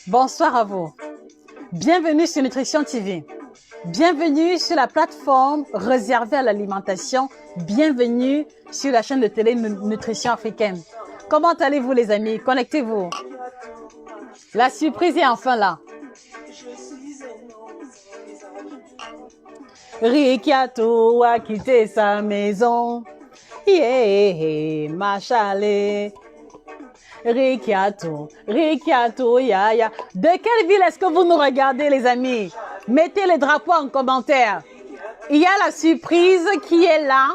Bonsoir à vous. Bienvenue sur Nutrition TV. Bienvenue sur la plateforme réservée à l'alimentation. Bienvenue sur la chaîne de télé Nutrition africaine. Comment allez-vous les amis? Connectez-vous. La surprise est enfin là. Rikiato a quitté sa maison. Yeah, Machale. Rikiato, Yaya. De quelle ville est-ce que vous nous regardez, les amis? Mettez les drapeaux en commentaire. Il y a la surprise qui est là.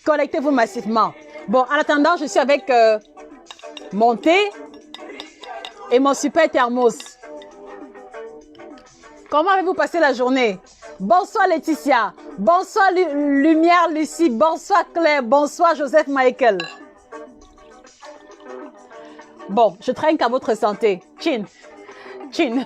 Connectez-vous massivement. Bon, en attendant, je suis avec mon thé et mon super thermos. Comment avez-vous passé la journée? Bonsoir Laetitia. Bonsoir Lumière Lucie. Bonsoir Claire. Bonsoir Joseph Michael. Bon, je trinque à votre santé. Chin. Chin.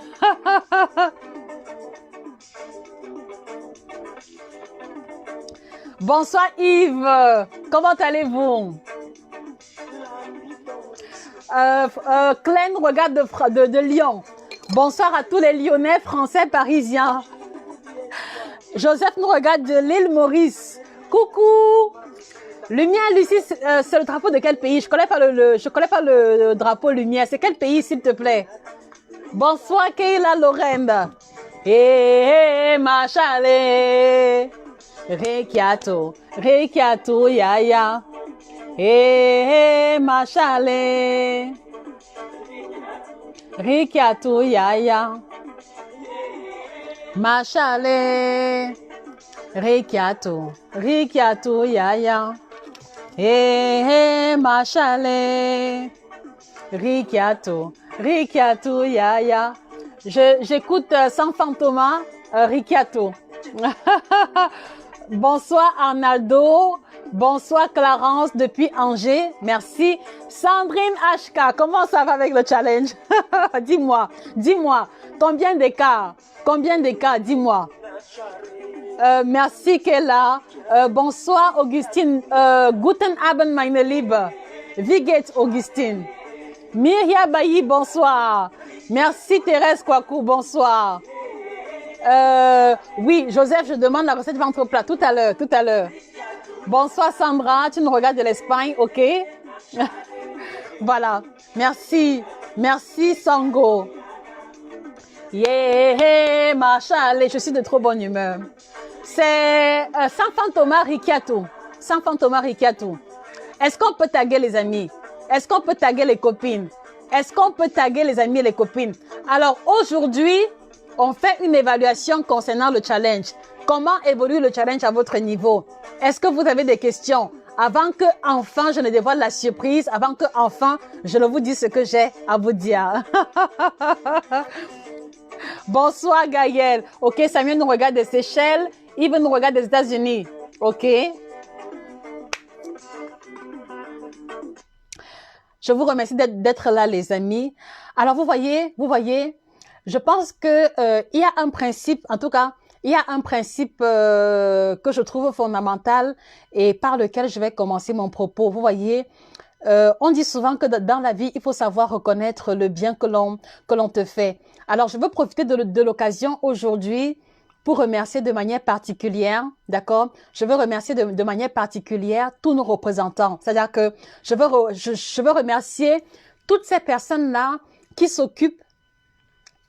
Bonsoir Yves. Comment allez-vous? Claire nous regarde de Lyon. Bonsoir à tous les Lyonnais, Français, Parisiens. Joseph nous regarde de l'île Maurice. Coucou. Lumière, Lucie, c'est le drapeau de quel pays? Je connais pas le drapeau Lumière. C'est quel pays, s'il te plaît? Bonsoir, Keila Lorraine. Eh, Machale. Rikiato, Yaya. Eh, Machale. Rikiato, Yaya. Machale. Rikiato, Yaya. Eh, Machale. Rikiato, Yaya. J'écoute sans fantôma, Rikiato. Bonsoir Arnaldo. Bonsoir Clarence depuis Angers. Merci. Sandrine HK, comment ça va avec le challenge? Dis-moi. Combien d'écart? Dis-moi. Merci qu'elle est là. Bonsoir Augustine. Guten Abend meine Liebe. Wie geht's Augustine? Myria Bailly, bonsoir. Merci Thérèse Kwaku, bonsoir. Oui, Joseph, je demande la recette ventre plat tout à l'heure. Bonsoir Sandra, tu nous regardes de l'Espagne, ok? Voilà, merci Sango. Yeah, Machale, je suis de trop bonne humeur. C'est sans fantôma Rikiato. Est-ce qu'on peut taguer les amis? Est-ce qu'on peut taguer les copines? Est-ce qu'on peut taguer les amis et les copines? Alors aujourd'hui, on fait une évaluation concernant le challenge. Comment évolue le challenge à votre niveau? Est-ce que vous avez des questions? Avant que enfin je ne dévoile la surprise, avant que enfin je ne vous dise ce que j'ai à vous dire. Bonsoir Gaël. Ok, Samuel nous regarde des Seychelles. Yves nous regarde des États-Unis. Ok. Je vous remercie d'être là, les amis. Alors, vous voyez, je pense que il y a un principe, en tout cas, il y a un principe que je trouve fondamental et par lequel je vais commencer mon propos. Vous voyez, on dit souvent que dans la vie, il faut savoir reconnaître le bien que l'on te fait. Alors, je veux profiter de l'occasion aujourd'hui pour remercier de manière particulière, d'accord? Je veux remercier de manière particulière tous nos représentants. C'est-à-dire que je veux remercier toutes ces personnes-là qui s'occupent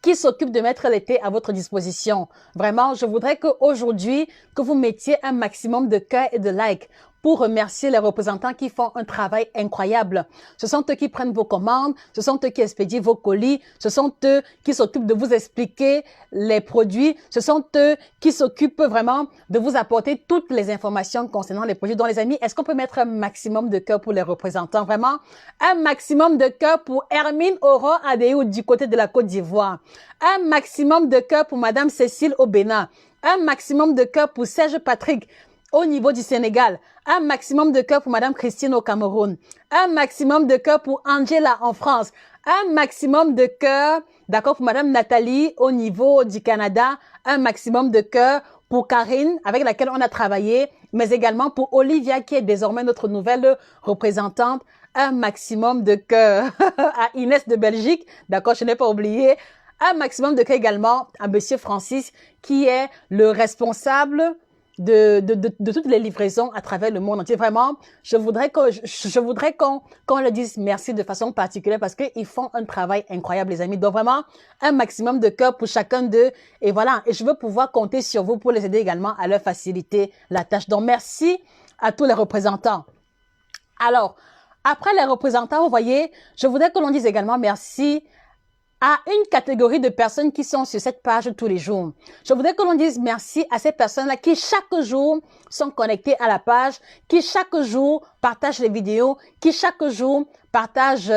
de mettre l'été à votre disposition. Vraiment, je voudrais qu'aujourd'hui, que vous mettiez un maximum de cœur et de likes pour remercier les représentants qui font un travail incroyable. Ce sont eux qui prennent vos commandes, ce sont eux qui expédient vos colis, ce sont eux qui s'occupent de vous expliquer les produits, ce sont eux qui s'occupent vraiment de vous apporter toutes les informations concernant les produits. Donc les amis, est-ce qu'on peut mettre un maximum de cœur pour les représentants? Vraiment, un maximum de cœur pour Hermine Aurore Adéou du côté de la Côte d'Ivoire. Un maximum de cœur pour Madame Cécile au Bénin. Un maximum de cœur pour Serge Patrick au niveau du Sénégal. Un maximum de cœur pour Madame Christine au Cameroun. Un maximum de cœur pour Angela en France. Un maximum de cœur, d'accord, pour Madame Nathalie au niveau du Canada. Un maximum de cœur pour Karine, avec laquelle on a travaillé, mais également pour Olivia, qui est désormais notre nouvelle représentante un maximum de cœur à Inès de Belgique, d'accord, je n'ai pas oublié, un maximum de cœur également à Monsieur Francis, qui est le responsable de toutes les livraisons à travers le monde entier. Vraiment, je voudrais qu'on leur dise merci de façon particulière parce qu'ils font un travail incroyable, les amis. Donc vraiment, un maximum de cœur pour chacun d'eux. Et voilà, et je veux pouvoir compter sur vous pour les aider également à leur faciliter la tâche. Donc merci à tous les représentants. Alors, après les représentants, vous voyez, je voudrais que l'on dise également merci à une catégorie de personnes qui sont sur cette page tous les jours. Je voudrais que l'on dise merci à ces personnes-là qui chaque jour sont connectées à la page, qui chaque jour partagent les vidéos, qui chaque jour partagent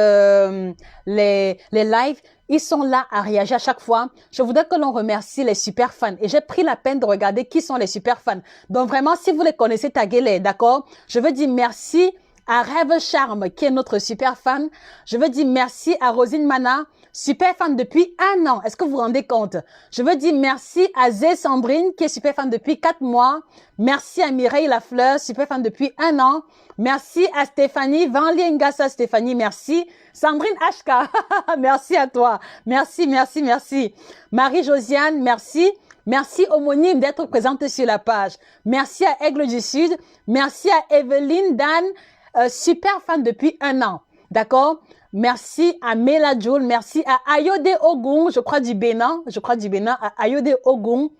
les lives. Ils sont là à réagir à chaque fois. Je voudrais que l'on remercie les super fans. Et j'ai pris la peine de regarder qui sont les super fans. Donc vraiment, si vous les connaissez, taguez-les, d'accord? Je veux dire merci à Rêve Charme, qui est notre super fan. Je veux dire merci à Rosine Mana, super fan depuis 1 an. Est-ce que vous vous rendez compte? Je veux dire merci à Zé Sandrine, qui est super fan depuis 4 mois. Merci à Mireille Lafleur, super fan depuis 1 an. Merci à Stéphanie, Vanli Ngassa Stéphanie, merci. Sandrine HK, merci à toi. Merci, merci, merci. Marie-Josiane, merci. Merci homonyme d'être présente sur la page. Merci à Aigle du Sud. Merci à Evelyne Dan, super fan depuis 1 an. D'accord? Merci à Mela Joule. Merci à Ayode Ogun, je crois du Bénin. À Ayode Ogun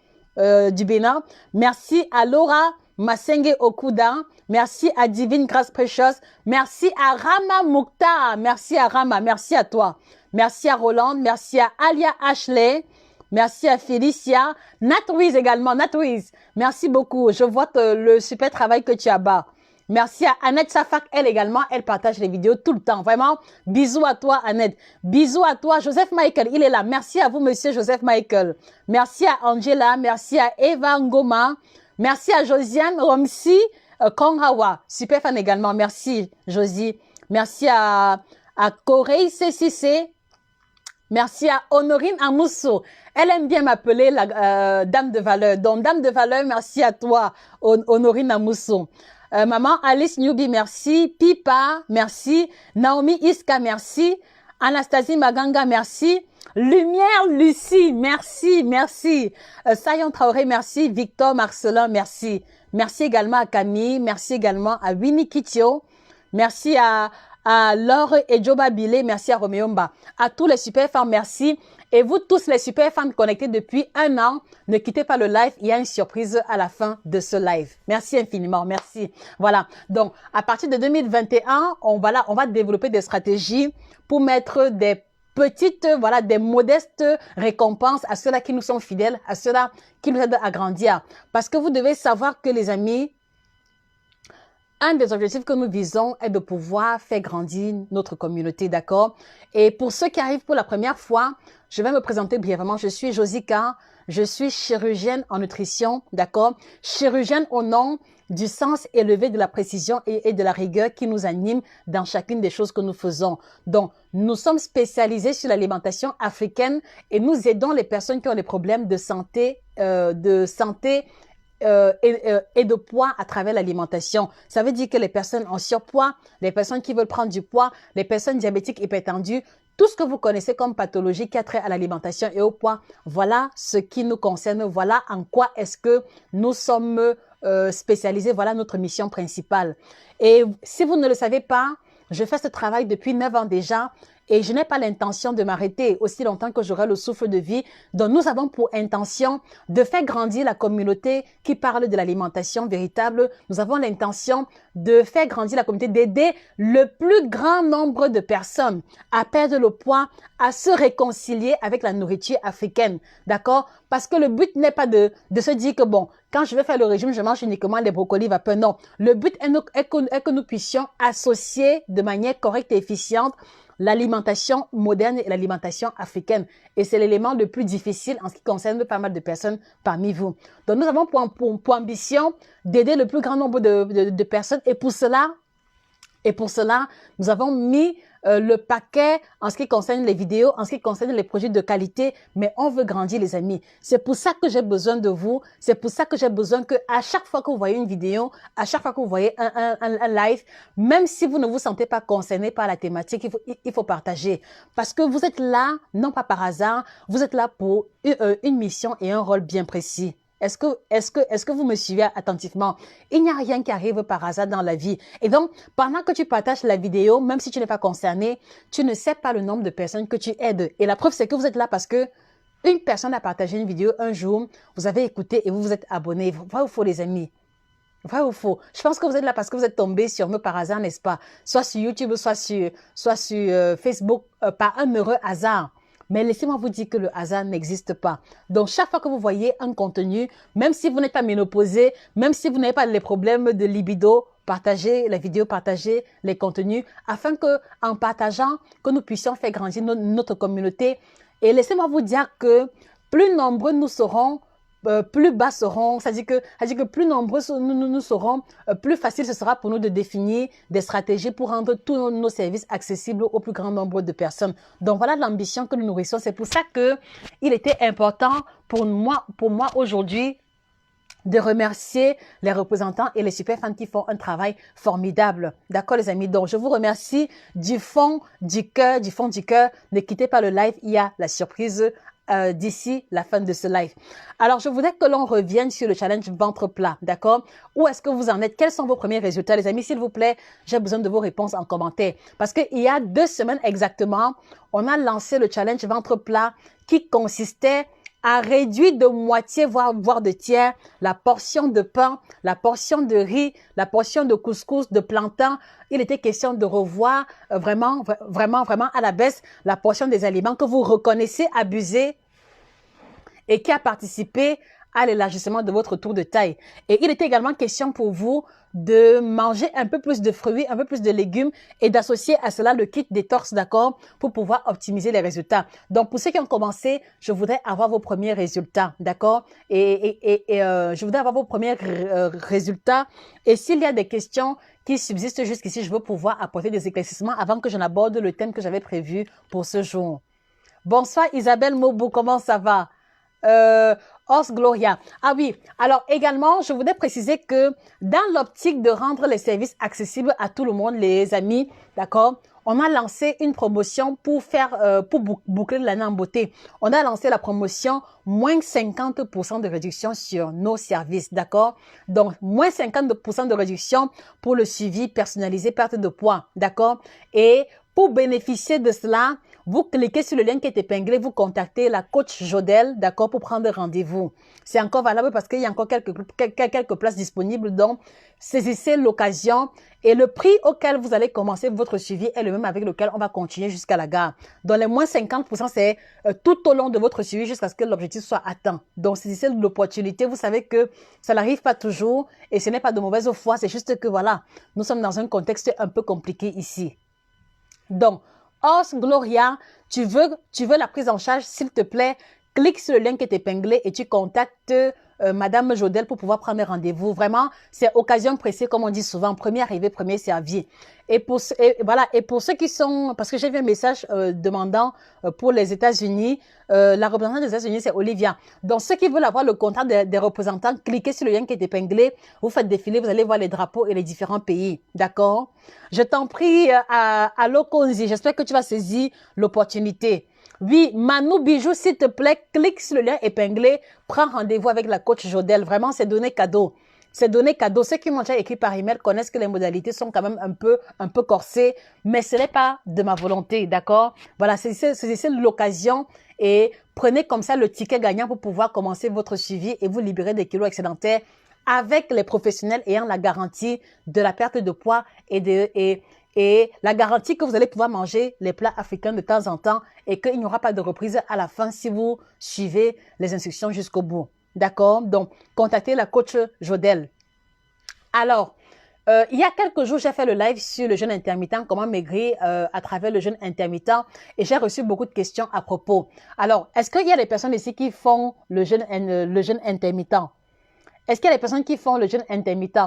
du Bénin. Merci à Laura Masenge Okuda. Merci à Divine Grâce Précieuse. Merci à Rama Moukta. Merci à Rama. Merci à toi. Merci à Roland. Merci à Alia Ashley. Merci à Félicia. Natwiz également. Natwiz, merci beaucoup. Je vois le super travail que tu as bas. Merci à Annette Safak, elle également, elle partage les vidéos tout le temps. Vraiment, bisous à toi Annette. Bisous à toi Joseph Michael, il est là. Merci à vous monsieur Joseph Michael. Merci à Angela, merci à Eva Ngoma. Merci à Josiane Romsi Konghawa, super fan également. Merci Josie. Merci à Corey CCC. Merci à Honorine Amousso. Elle aime bien m'appeler la dame de valeur. Donc, dame de valeur, merci à toi, Honorine Amousso. Maman Alice Newby, merci. Pipa, merci. Naomi Iska, merci. Anastasie Maganga, merci. Lumière Lucie, merci, merci. Sayon Traoré, merci. Victor Marcelin, merci. Merci également à Camille. Merci également à Winnie Kitio. Merci à Laure et Joba Bilé, merci à Roméomba. À tous les super fans, merci. Et vous tous les super fans connectés depuis 1 an, ne quittez pas le live, il y a une surprise à la fin de ce live. Merci infiniment, merci. Voilà, donc à partir de 2021, on va développer des stratégies pour mettre des petites, voilà, des modestes récompenses à ceux-là qui nous sont fidèles, à ceux-là qui nous aident à grandir. Parce que vous devez savoir que les amis, un des objectifs que nous visons est de pouvoir faire grandir notre communauté, d'accord? Et pour ceux qui arrivent pour la première fois, je vais me présenter brièvement. Je suis Josika, je suis chirurgienne en nutrition, d'accord? Chirurgienne au nom du sens élevé de la précision et de la rigueur qui nous anime dans chacune des choses que nous faisons. Donc, nous sommes spécialisés sur l'alimentation africaine et nous aidons les personnes qui ont des problèmes de santé, et de poids à travers l'alimentation. Ça veut dire que les personnes en surpoids, les personnes qui veulent prendre du poids, les personnes diabétiques hypertendues, tout ce que vous connaissez comme pathologie qui a trait à l'alimentation et au poids, voilà ce qui nous concerne, voilà en quoi est-ce que nous sommes spécialisés, voilà notre mission principale. Et si vous ne le savez pas, je fais ce travail depuis 9 ans déjà et je n'ai pas l'intention de m'arrêter aussi longtemps que j'aurai le souffle de vie. Donc nous avons pour intention de faire grandir la communauté qui parle de l'alimentation véritable. Nous avons l'intention de faire grandir la communauté, d'aider le plus grand nombre de personnes à perdre le poids, à se réconcilier avec la nourriture africaine. D'accord? Parce que le but n'est pas de se dire que bon, quand je vais faire le régime, je mange uniquement les brocolis vapeur. Non. Le but est que nous puissions associer de manière correcte et efficiente l'alimentation moderne et l'alimentation africaine. Et c'est l'élément le plus difficile en ce qui concerne pas mal de personnes parmi vous. Donc, nous avons pour ambition d'aider le plus grand nombre de personnes. Et pour cela, nous avons mis le paquet en ce qui concerne les vidéos, en ce qui concerne les produits de qualité, mais on veut grandir, les amis. C'est pour ça que j'ai besoin de vous. C'est pour ça que j'ai besoin que à chaque fois que vous voyez une vidéo, à chaque fois que vous voyez un live, même si vous ne vous sentez pas concerné par la thématique, il faut partager. Parce que vous êtes là, non pas par hasard, vous êtes là pour une mission et un rôle bien précis. Est-ce que vous me suivez attentivement? Il n'y a rien qui arrive par hasard dans la vie. Et donc, pendant que tu partages la vidéo, même si tu n'es pas concerné, tu ne sais pas le nombre de personnes que tu aides. Et la preuve, c'est que vous êtes là parce que une personne a partagé une vidéo un jour, vous avez écouté et vous vous êtes abonné. Vrai ou faux, les amis? Vrai ou faux? Je pense que vous êtes là parce que vous êtes tombé sur nous par hasard, n'est-ce pas? Soit sur YouTube, soit sur Facebook, par un heureux hasard. Mais laissez-moi vous dire que le hasard n'existe pas. Donc, chaque fois que vous voyez un contenu, même si vous n'êtes pas ménopausé, même si vous n'avez pas les problèmes de libido, partagez la vidéo, partagez les contenus, afin que, en partageant, que nous puissions faire grandir notre communauté. Et laissez-moi vous dire que plus nombreux nous serons, plus bas seront, c'est-à-dire que plus nombreux nous serons, plus facile ce sera pour nous de définir des stratégies pour rendre tous nos services accessibles au plus grand nombre de personnes. Donc voilà l'ambition que nous nourrissons. C'est pour ça que il était important pour moi aujourd'hui de remercier les représentants et les super fans qui font un travail formidable. D'accord, les amis? Donc, je vous remercie du fond du cœur, du fond du cœur. Ne quittez pas le live, il y a la surprise d'ici la fin de ce live. Alors, je voudrais que l'on revienne sur le challenge ventre plat, d'accord? Où est-ce que vous en êtes? Quels sont vos premiers résultats, les amis? S'il vous plaît, j'ai besoin de vos réponses en commentaire. Parce qu'il y a 2 semaines exactement, on a lancé le challenge ventre plat qui consistait à réduire de moitié, voire de tiers, la portion de pain, la portion de riz, la portion de couscous, de plantain. Il était question de revoir vraiment à la baisse la portion des aliments que vous reconnaissez abusés et qui a participé à l'élargissement de votre tour de taille. Et il était également question pour vous de manger un peu plus de fruits, un peu plus de légumes et d'associer à cela le kit détox, d'accord, pour pouvoir optimiser les résultats. Donc, pour ceux qui ont commencé, je voudrais avoir vos premiers résultats, d'accord, je voudrais avoir vos premiers résultats. Et s'il y a des questions qui subsistent jusqu'ici, je veux pouvoir apporter des éclaircissements avant que je n'aborde le thème que j'avais prévu pour ce jour. Bonsoir Isabelle Mobou, comment ça va? Os Gloria. Ah oui, alors également, je voudrais préciser que dans l'optique de rendre les services accessibles à tout le monde, les amis, d'accord, on a lancé une promotion pour boucler l'année en beauté. On a lancé la promotion moins 50% de réduction sur nos services, d'accord? Donc, moins 50% de réduction pour le suivi personnalisé perte de poids, d'accord? Et pour bénéficier de cela, vous cliquez sur le lien qui est épinglé, vous contactez la coach Jodel, d'accord, pour prendre rendez-vous. C'est encore valable parce qu'il y a encore quelques places disponibles, donc saisissez l'occasion et le prix auquel vous allez commencer votre suivi est le même avec lequel on va continuer jusqu'à la gare. Dans les moins 50%, c'est tout au long de votre suivi jusqu'à ce que l'objectif soit atteint. Donc, saisissez l'opportunité. Vous savez que ça n'arrive pas toujours et ce n'est pas de mauvaise foi, c'est juste que voilà, nous sommes dans un contexte un peu compliqué ici. Donc, Os Gloria, tu veux la prise en charge, s'il te plaît, clique sur le lien qui est épinglé et tu contactes Madame Jodel pour pouvoir prendre rendez-vous. Vraiment, c'est occasion pressée, comme on dit souvent, premier arrivé, premier servi. Et pour ceux qui sont, parce que j'ai vu un message demandant pour les États-Unis, la représentante des États-Unis, c'est Olivia. Donc, ceux qui veulent avoir le contact des représentants, cliquez sur le lien qui est épinglé, vous faites défiler, vous allez voir les drapeaux et les différents pays. D'accord? Je t'en prie, à Lokonzi, j'espère que tu vas saisir l'opportunité. Oui, Manu Bijou, s'il te plaît, clique sur le lien épinglé, prends rendez-vous avec la coach Jodel. Vraiment, c'est donné cadeau. C'est donné cadeau. Ceux qui m'ont déjà écrit par email connaissent que les modalités sont quand même un peu corsées, mais ce n'est pas de ma volonté, d'accord? Voilà, c'est l'occasion et prenez comme ça le ticket gagnant pour pouvoir commencer votre suivi et vous libérer des kilos excédentaires avec les professionnels ayant la garantie de la perte de poids et la garantie que vous allez pouvoir manger les plats africains de temps en temps et qu'il n'y aura pas de reprise à la fin si vous suivez les instructions jusqu'au bout. D'accord? Donc, contactez la coach Jodel. Alors, il y a quelques jours, j'ai fait le live sur le jeûne intermittent, comment maigrir à travers le jeûne intermittent et j'ai reçu beaucoup de questions à propos. Alors, est-ce qu'il y a des personnes ici qui font le jeûne intermittent? Est-ce qu'il y a des personnes qui font le jeûne intermittent?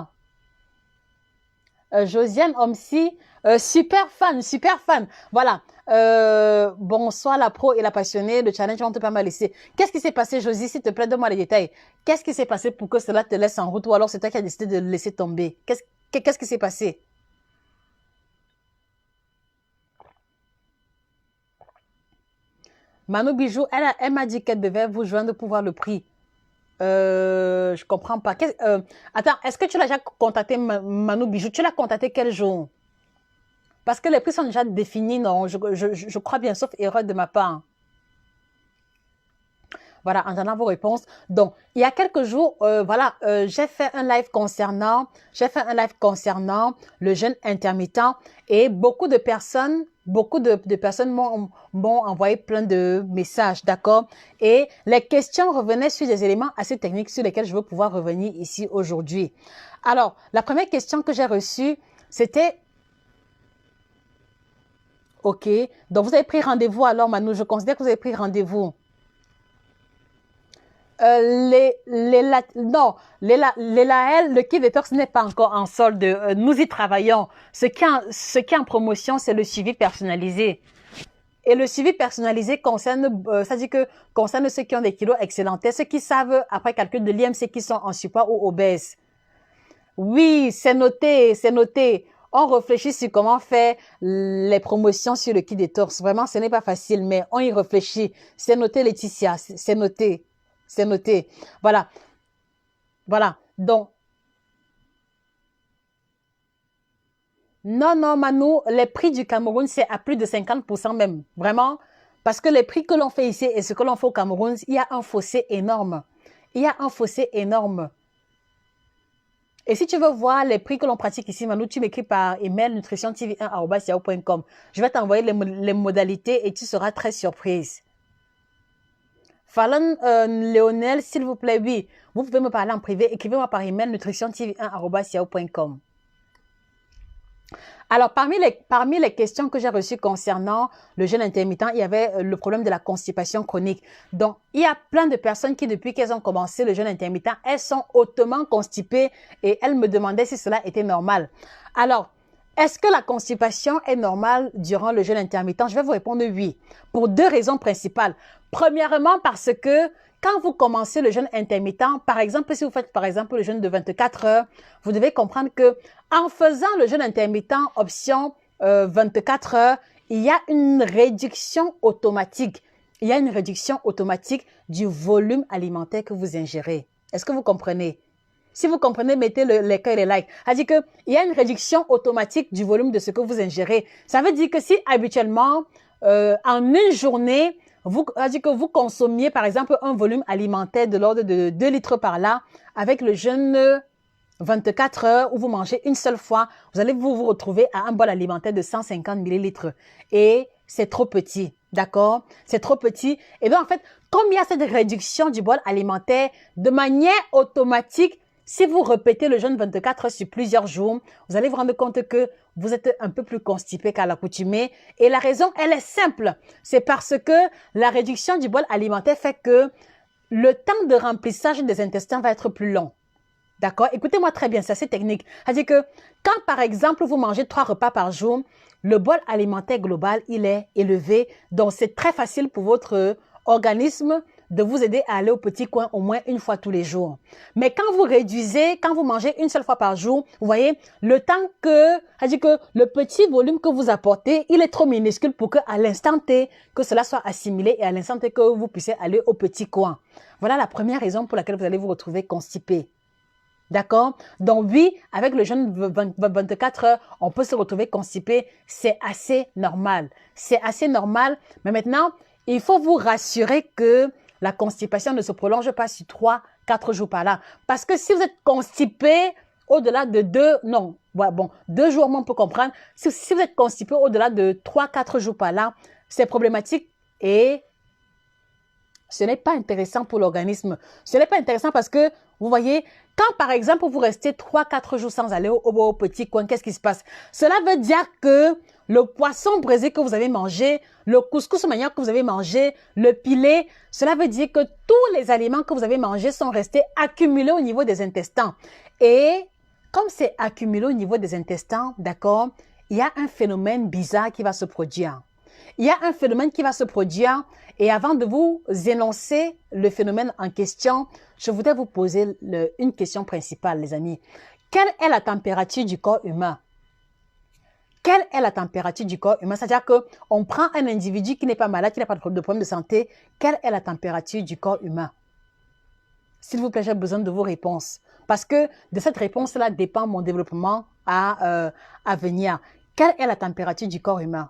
Josiane Omsi, Super fan, super fan. Voilà. Bonsoir la pro et la passionnée. Le challenge, on te pas mal laisser. Qu'est-ce qui s'est passé, Josie? S'il te plaît, donne-moi les détails. Qu'est-ce qui s'est passé pour que cela te laisse en route ou alors c'est toi qui as décidé de le laisser tomber? Qu'est-ce qui s'est passé? Mano Bijou, elle m'a dit qu'elle devait vous joindre pour voir le prix. Je comprends pas. Attends, est-ce que tu l'as déjà contacté, Mano Bijou? Tu l'as contacté quel jour? Parce que les prix sont déjà définis, non? Je crois bien, sauf erreur de ma part. Voilà, en attendant vos réponses. Donc, il y a quelques jours, voilà, j'ai fait un live concernant le jeûne intermittent et beaucoup de personnes m'ont envoyé plein de messages, d'accord? Et les questions revenaient sur des éléments assez techniques sur lesquels je veux pouvoir revenir ici aujourd'hui. Alors, la première question que j'ai reçue, c'était OK, donc vous avez pris rendez-vous alors, Manu, je considère que vous avez pris rendez-vous. Non, les Lael, le kit détox n'est pas encore en solde. Nous y travaillons. Ce qui est en promotion, c'est le suivi personnalisé. Et le suivi personnalisé concerne, ça dit que concerne ceux qui ont des kilos excédentés, ceux qui savent, après calcul de l'IMC, qui sont en surpoids ou obèses. Oui, c'est noté, c'est noté. On réfléchit sur comment faire les promotions sur le kit détox. Vraiment, ce n'est pas facile, mais on y réfléchit. C'est noté, Laetitia, c'est noté. C'est noté. Voilà. Voilà. Donc, non, non, Manu, les prix du Cameroun, c'est à plus de 50% même. Vraiment. Parce que les prix que l'on fait ici et ce que l'on fait au Cameroun, il y a un fossé énorme. Il y a un fossé énorme. Et si tu veux voir les prix que l'on pratique ici, Manu, tu m'écris par email nutritiontv1@yahoo.com. Je vais t'envoyer les modalités et tu seras très surprise. Fallon Léonel, s'il vous plaît, oui. Vous pouvez me parler en privé. Écrivez-moi par email nutritiontv1@yahoo.com. Alors, parmi les questions que j'ai reçues concernant le jeûne intermittent, il y avait le problème de la constipation chronique. Donc, il y a plein de personnes qui, depuis qu'elles ont commencé le jeûne intermittent, elles sont hautement constipées et elles me demandaient si cela était normal. Alors, est-ce que la constipation est normale durant le jeûne intermittent? Je vais vous répondre oui, pour deux raisons principales. Premièrement, parce que quand vous commencez le jeûne intermittent, par exemple, si vous faites par exemple le jeûne de 24 heures, vous devez comprendre que en faisant le jeûne intermittent option 24 heures, il y a une réduction automatique. Il y a une réduction automatique du volume alimentaire que vous ingérez. Est-ce que vous comprenez? Si vous comprenez, mettez les cœurs et les likes. Ça veut dire qu'il y a une réduction automatique du volume de ce que vous ingérez. Ça veut dire que si habituellement, en une journée, que vous consommiez par exemple un volume alimentaire de l'ordre de 2 litres par là, avec le jeûne 24 heures où vous mangez une seule fois, vous allez vous retrouver à un bol alimentaire de 150 millilitres. Et c'est trop petit, d'accord? C'est trop petit. Et donc en fait, comme il y a cette réduction du bol alimentaire, de manière automatique, si vous répétez le jeûne 24 heures sur plusieurs jours, vous allez vous rendre compte que vous êtes un peu plus constipé qu'à l'accoutumée. Et la raison, elle est simple. C'est parce que la réduction du bol alimentaire fait que le temps de remplissage des intestins va être plus long. D'accord? Écoutez-moi très bien, c'est assez technique. C'est-à-dire que quand, par exemple, vous mangez 3 repas par jour, le bol alimentaire global, il est élevé. Donc, c'est très facile pour votre organisme de vous aider à aller au petit coin au moins une fois tous les jours. Mais quand vous réduisez, quand vous mangez une seule fois par jour, vous voyez, le temps c'est-à-dire que le petit volume que vous apportez, il est trop minuscule pour que à l'instant T, que cela soit assimilé et à l'instant T que vous puissiez aller au petit coin. Voilà la première raison pour laquelle vous allez vous retrouver constipé. D'accord? Donc oui, avec le jeûne 24 heures, on peut se retrouver constipé. C'est assez normal. C'est assez normal. Mais maintenant, il faut vous rassurer que la constipation ne se prolonge pas sur 3-4 jours par là. Parce que si vous êtes constipé au-delà de 2 jours, on peut comprendre. Si vous êtes constipé au-delà de 3-4 jours par là, c'est problématique et ce n'est pas intéressant pour l'organisme. Ce n'est pas intéressant parce que, vous voyez, quand par exemple vous restez 3-4 jours sans aller au petit coin, qu'est-ce qui se passe? Cela veut dire que le poisson braisé que vous avez mangé, le couscous manioc que vous avez mangé, le pilé, cela veut dire que tous les aliments que vous avez mangés sont restés accumulés au niveau des intestins. Et comme c'est accumulé au niveau des intestins, d'accord, il y a un phénomène bizarre qui va se produire. Il y a un phénomène qui va se produire et avant de vous énoncer le phénomène en question, je voudrais vous poser une question principale, les amis. Quelle est la température du corps humain? Quelle est la température du corps humain? C'est-à-dire qu'on prend un individu qui n'est pas malade, qui n'a pas de problème de santé. Quelle est la température du corps humain? S'il vous plaît, j'ai besoin de vos réponses. Parce que de cette réponse-là dépend mon développement à venir. Quelle est la température du corps humain?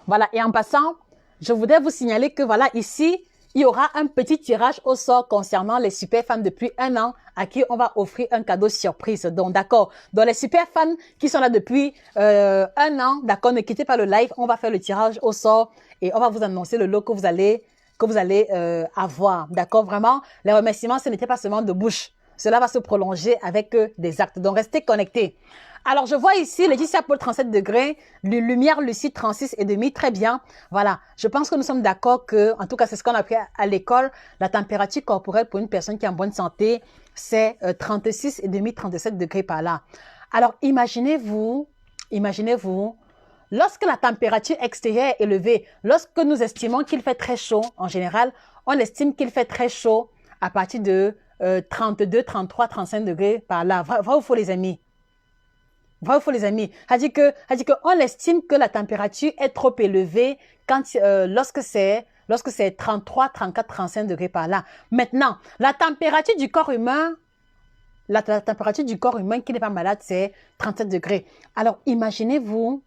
Voilà, et en passant, je voudrais vous signaler que voilà, ici, il y aura un petit tirage au sort concernant les super fans depuis 1 an à qui on va offrir un cadeau surprise. Donc, d'accord. Donc, les super fans qui sont là depuis 1 an, d'accord, ne quittez pas le live. On va faire le tirage au sort et on va vous annoncer le lot que vous allez avoir. D'accord, vraiment, les remerciements, ce n'était pas seulement de bouche. Cela va se prolonger avec des actes. Donc, restez connectés. Alors, je vois ici Laetitia Paul 37 degrés, lumière lucide 36,5, très bien. Voilà, je pense que nous sommes d'accord que, en tout cas, c'est ce qu'on a appris à l'école, la température corporelle pour une personne qui est en bonne santé, c'est 36,5, 37 degrés par là. Alors, imaginez-vous, lorsque la température extérieure est élevée, lorsque nous estimons qu'il fait très chaud, en général, on estime qu'il fait très chaud à partir de 32, 33, 35 degrés par là. Vrai ou faux, les amis? Vrai ou faux, les amis? On estime que la température est trop élevée lorsque c'est 33, 34, 35 degrés par là. Maintenant, la température du corps humain, la température du corps humain qui n'est pas malade, c'est 37 degrés. Alors, imaginez-vous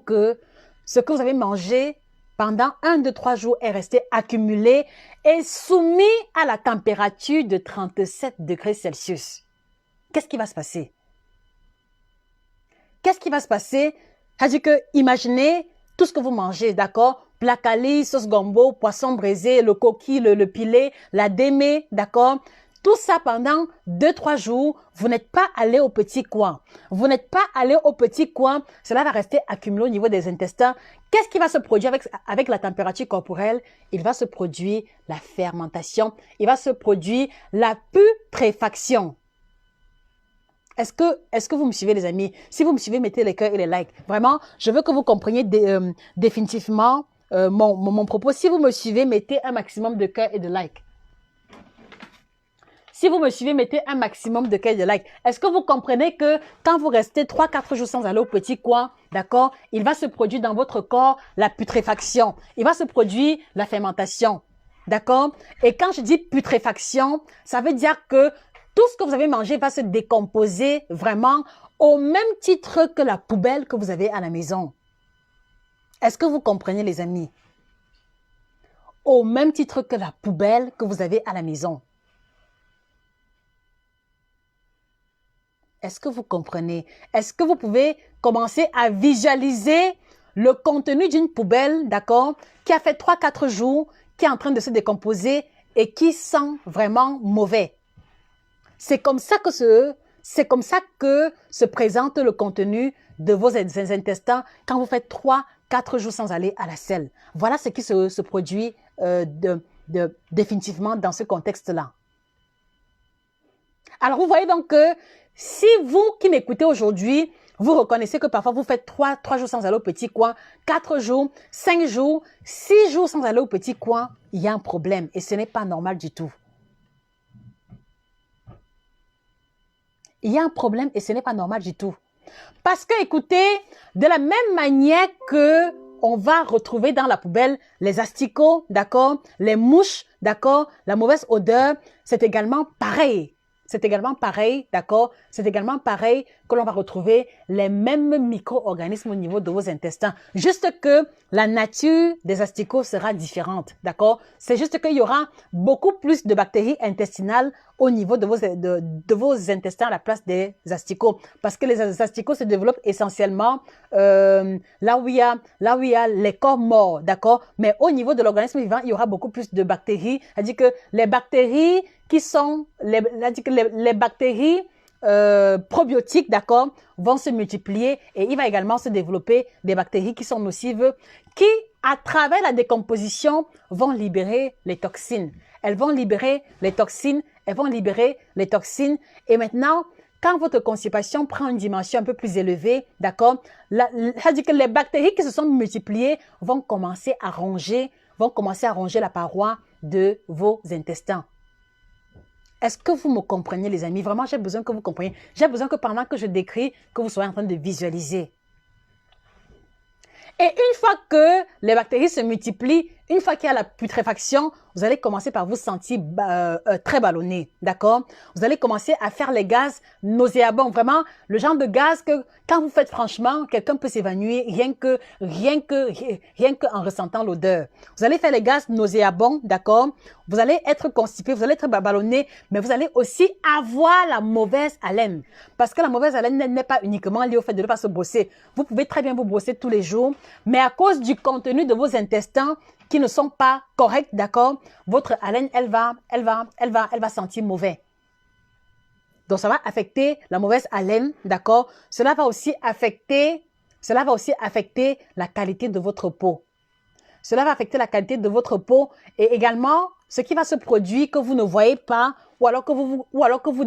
que ce que vous avez mangé pendant 1, 2, 3 jours est resté accumulé et soumis à la température de 37 degrés Celsius. Qu'est-ce qui va se passer? Qu'est-ce qui va se passer? C'est-à-dire que, imaginez tout ce que vous mangez, d'accord? Plat cali, sauce gombo, poisson braisé, le coquille, le pilet, la démé, d'accord? Tout ça pendant 2, 3 jours, vous n'êtes pas allé au petit coin. Vous n'êtes pas allé au petit coin, cela va rester accumulé au niveau des intestins. Qu'est-ce qui va se produire avec la température corporelle? Il va se produire la fermentation, il va se produire la putréfaction. Est-ce que vous me suivez, les amis? Si vous me suivez, mettez les cœurs et les likes. Vraiment, je veux que vous compreniez définitivement mon propos. Si vous me suivez, mettez un maximum de cœurs et de likes. Si vous me suivez, mettez un maximum de cœurs et de likes. Est-ce que vous comprenez que quand vous restez 3-4 jours sans aller au petit coin, d'accord, il va se produire dans votre corps la putréfaction. Il va se produire la fermentation. D'accord? Et quand je dis putréfaction, ça veut dire que tout ce que vous avez mangé va se décomposer vraiment au même titre que la poubelle que vous avez à la maison. Est-ce que vous comprenez, les amis? Au même titre que la poubelle que vous avez à la maison. Est-ce que vous comprenez? Est-ce que vous pouvez commencer à visualiser le contenu d'une poubelle, d'accord, qui a fait 3-4 jours, qui est en train de se décomposer et qui sent vraiment mauvais? C'est comme ça que se présente le contenu de vos intestins quand vous faites 3-4 jours sans aller à la selle. Voilà ce qui se produit définitivement dans ce contexte-là. Alors, vous voyez donc que si vous qui m'écoutez aujourd'hui, vous reconnaissez que parfois vous faites 3 jours sans aller au petit coin, 4 jours, 5 jours, 6 jours sans aller au petit coin, il y a un problème et ce n'est pas normal du tout. Il y a un problème et ce n'est pas normal du tout. Parce que, écoutez, de la même manière que on va retrouver dans la poubelle les asticots, d'accord, les mouches, d'accord, la mauvaise odeur, c'est également pareil. C'est également pareil, d'accord? C'est également pareil que l'on va retrouver les mêmes micro-organismes au niveau de vos intestins. Juste que la nature des asticots sera différente, d'accord? C'est juste qu'il y aura beaucoup plus de bactéries intestinales au niveau de vos intestins à la place des asticots. Parce que les asticots se développent essentiellement là où il y a les corps morts, d'accord? Mais au niveau de l'organisme vivant, il y aura beaucoup plus de bactéries. C'est-à-dire que les bactéries qui sont, les bactéries probiotiques, d'accord, vont se multiplier et il va également se développer des bactéries qui sont nocives, qui, à travers la décomposition, vont libérer les toxines. elles vont libérer les toxines, elles vont libérer les toxines. Et maintenant, quand votre constipation prend une dimension un peu plus élevée, d'accord, ça dit que les bactéries qui se sont multipliées vont commencer à ronger la paroi de vos intestins. Est-ce que vous me comprenez, les amis? Vraiment, j'ai besoin que vous compreniez. J'ai besoin que pendant que je décris, que vous soyez en train de visualiser. Et une fois que les bactéries se multiplient, une fois qu'il y a la putréfaction, vous allez commencer par vous sentir très ballonné, d'accord? Vous allez commencer à faire les gaz nauséabonds, vraiment le genre de gaz que quand vous faites franchement, quelqu'un peut s'évanouir rien que en ressentant l'odeur. Vous allez faire les gaz nauséabonds, d'accord? Vous allez être constipé, vous allez être ballonné, mais vous allez aussi avoir la mauvaise haleine. Parce que la mauvaise haleine n'est pas uniquement liée au fait de ne pas se brosser. Vous pouvez très bien vous brosser tous les jours, mais à cause du contenu de vos intestins qui ne sont pas corrects, d'accord, votre haleine, elle va sentir mauvais. Donc, ça va affecter la mauvaise haleine, d'accord? Cela va aussi affecter la qualité de votre peau. Cela va affecter la qualité de votre peau et également ce qui va se produire que vous ne voyez pas ou alors que vous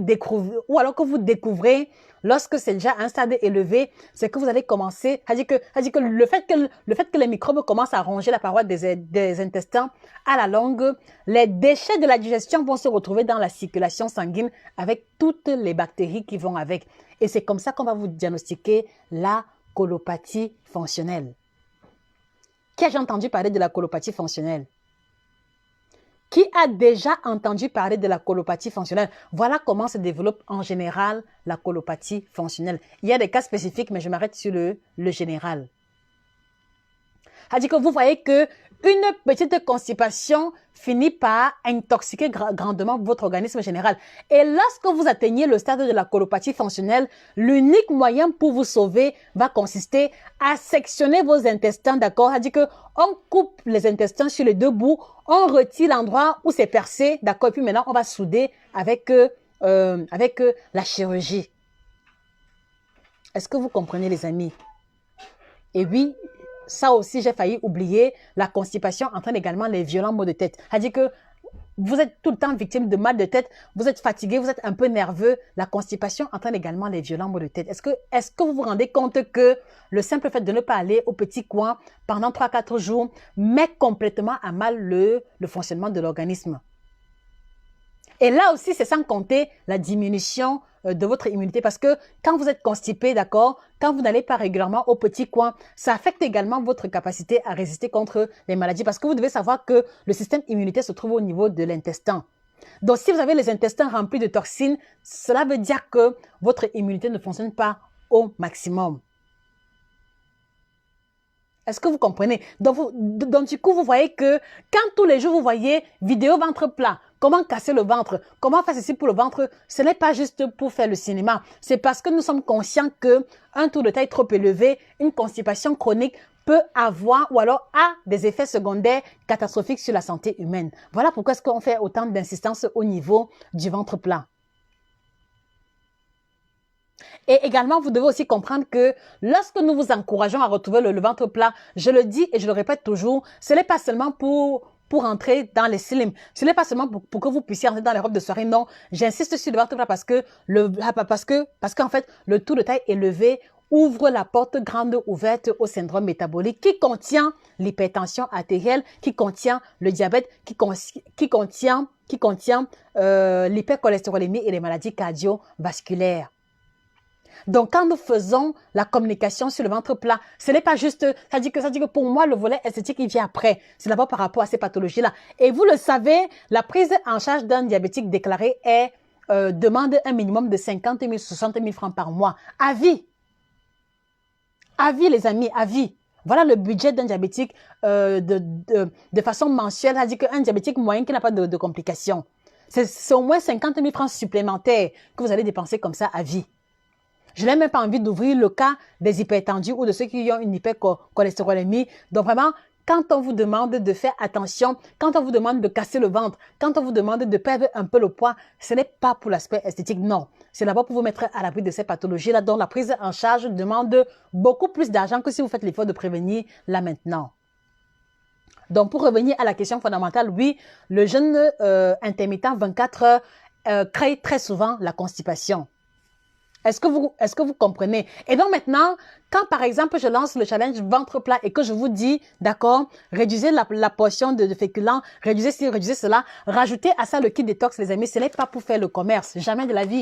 découvrez lorsque c'est déjà un stade élevé, c'est que vous allez commencer, c'est-à-dire que le fait que les microbes commencent à ronger la paroi des intestins, à la longue, les déchets de la digestion vont se retrouver dans la circulation sanguine avec toutes les bactéries qui vont avec. Et c'est comme ça qu'on va vous diagnostiquer la colopathie fonctionnelle. Qui a déjà entendu parler de la colopathie fonctionnelle? Qui a déjà entendu parler de la colopathie fonctionnelle? Voilà comment se développe en général la colopathie fonctionnelle. Il y a des cas spécifiques, mais je m'arrête sur le général. C'est-à-dire que vous voyez que une petite constipation finit par intoxiquer grandement votre organisme général. Et lorsque vous atteignez le stade de la colopathie fonctionnelle, l'unique moyen pour vous sauver va consister à sectionner vos intestins, d'accord? C'est-à-dire qu'on coupe les intestins sur les deux bouts, on retire l'endroit où c'est percé, d'accord? Et puis maintenant, on va souder avec la chirurgie. Est-ce que vous comprenez, les amis? Et oui, ça aussi, j'ai failli oublier, la constipation entraîne également les violents maux de tête. C'est-à-dire que vous êtes tout le temps victime de mal de tête, vous êtes fatigué, vous êtes un peu nerveux. La constipation entraîne également les violents maux de tête. Est-ce que vous vous rendez compte que le simple fait de ne pas aller au petit coin pendant 3-4 jours met complètement à mal le fonctionnement de l'organisme? Et là aussi, c'est sans compter la diminution de votre immunité parce que quand vous êtes constipé, d'accord, quand vous n'allez pas régulièrement au petit coin, ça affecte également votre capacité à résister contre les maladies parce que vous devez savoir que le système immunitaire se trouve au niveau de l'intestin. Donc, si vous avez les intestins remplis de toxines, cela veut dire que votre immunité ne fonctionne pas au maximum. Est-ce que vous comprenez? Donc, du coup, vous voyez que quand tous les jours, vous voyez vidéo ventre plat, comment casser le ventre, comment faire ceci pour le ventre, ce n'est pas juste pour faire le cinéma. C'est parce que nous sommes conscients qu'un taux de taille trop élevé, une constipation chronique peut avoir ou alors a des effets secondaires catastrophiques sur la santé humaine. Voilà pourquoi est-ce qu'on fait autant d'insistance au niveau du ventre plat. Et également, vous devez aussi comprendre que lorsque nous vous encourageons à retrouver le ventre plat, je le dis et je le répète toujours, ce n'est pas seulement pour entrer dans les slims. Ce n'est pas seulement pour que vous puissiez entrer dans les robes de soirée. Non, j'insiste sur le ventre plat parce qu'en fait, le taux de taille élevé ouvre la porte grande ouverte au syndrome métabolique qui contient l'hypertension artérielle, qui contient le diabète, qui contient l'hypercholestérolémie et les maladies cardiovasculaires. Donc, quand nous faisons la communication sur le ventre plat, ce n'est pas juste, ça dit que pour moi, le volet esthétique, il vient après. C'est d'abord par rapport à ces pathologies-là. Et vous le savez, la prise en charge d'un diabétique déclaré demande un minimum de 50 000, 60 000 francs par mois. À vie. À vie, les amis, à vie. Voilà le budget d'un diabétique de façon mensuelle. Ça dit qu'un diabétique moyen qui n'a pas de complications. C'est au moins 50 000 francs supplémentaires que vous allez dépenser comme ça à vie. Je n'ai même pas envie d'ouvrir le cas des hypertendus ou de ceux qui ont une hypercholestérolémie. Donc vraiment, quand on vous demande de faire attention, quand on vous demande de casser le ventre, quand on vous demande de perdre un peu le poids, ce n'est pas pour l'aspect esthétique, non. C'est d'abord pour vous mettre à l'abri de ces pathologies-là dont la prise en charge demande beaucoup plus d'argent que si vous faites l'effort de prévenir là maintenant. Donc, pour revenir à la question fondamentale, oui, le jeûne intermittent 24 heures crée très souvent la constipation. Est-ce que vous comprenez? Et donc maintenant, quand par exemple je lance le challenge ventre plat et que je vous dis, d'accord, réduisez la portion de féculents, réduisez ci, réduisez cela, rajoutez à ça le kit détox, les amis, ce n'est pas pour faire le commerce, jamais de la vie.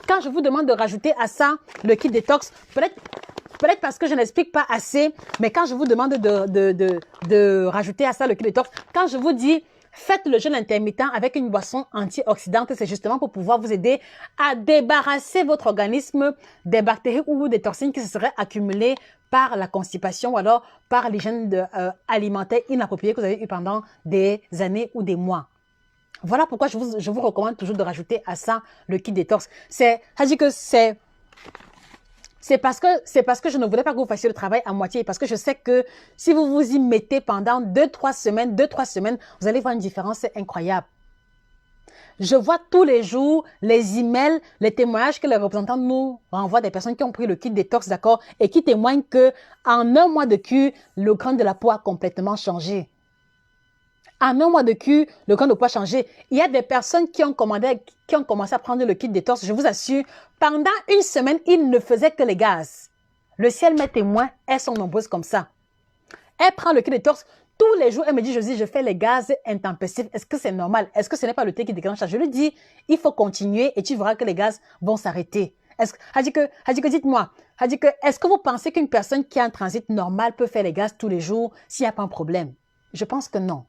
Quand je vous demande de rajouter à ça le kit détox, peut-être parce que je n'explique pas assez, mais quand je vous demande de rajouter à ça le kit détox, quand je vous dis faites le jeûne intermittent avec une boisson antioxydante, c'est justement pour pouvoir vous aider à débarrasser votre organisme des bactéries ou des toxines qui se seraient accumulées par la constipation ou alors par l'hygiène alimentaire inappropriée que vous avez eu pendant des années ou des mois. Voilà pourquoi je vous recommande toujours de rajouter à ça le kit détox. C'est parce que je ne voulais pas que vous fassiez le travail à moitié, parce que je sais que si vous vous y mettez pendant 2-3 semaines, vous allez voir une différence incroyable. Je vois tous les jours les emails, les témoignages que les représentants nous renvoient des personnes qui ont pris le kit détox, d'accord, et qui témoignent que en un mois de cure, le grain de la peau a complètement changé. En un mois de cure, le grain de peau a changé. Il y a des personnes qui ont commencé à prendre le kit détox. Je vous assure, pendant une semaine, ils ne faisaient que les gaz. Le ciel m'est témoin, elles sont nombreuses comme ça. Elle prend le kit détox. Tous les jours, elle me dit, Josie, je fais les gaz intempestifs. Est-ce que c'est normal? Est-ce que ce n'est pas le thé qui déclenche ça? Je lui dis, il faut continuer et tu verras que les gaz vont s'arrêter. Elle dit que dites-moi, est-ce que vous pensez qu'une personne qui a un transit normal peut faire les gaz tous les jours s'il n'y a pas un problème? Je pense que non.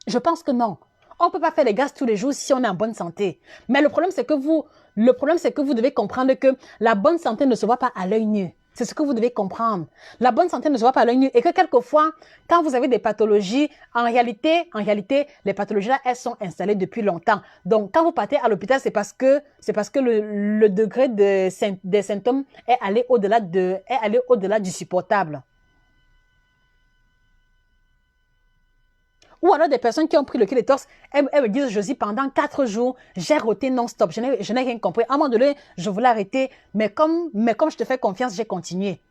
Je pense que non. On ne peut pas faire les gaz tous les jours si on est en bonne santé. Mais le problème, c'est que vous devez comprendre que la bonne santé ne se voit pas à l'œil nu. C'est ce que vous devez comprendre. La bonne santé ne se voit pas à l'œil nu. Et que quelquefois, quand vous avez des pathologies, en réalité, les pathologies-là, elles sont installées depuis longtemps. Donc, quand vous partez à l'hôpital, c'est parce que le degré des symptômes est allé au-delà du supportable. Ou alors des personnes qui ont pris le kit détox, elles me disent, Josie, pendant 4 jours, j'ai roté non-stop. Je n'ai rien compris. À un moment donné, je voulais arrêter, mais comme je te fais confiance, j'ai continué.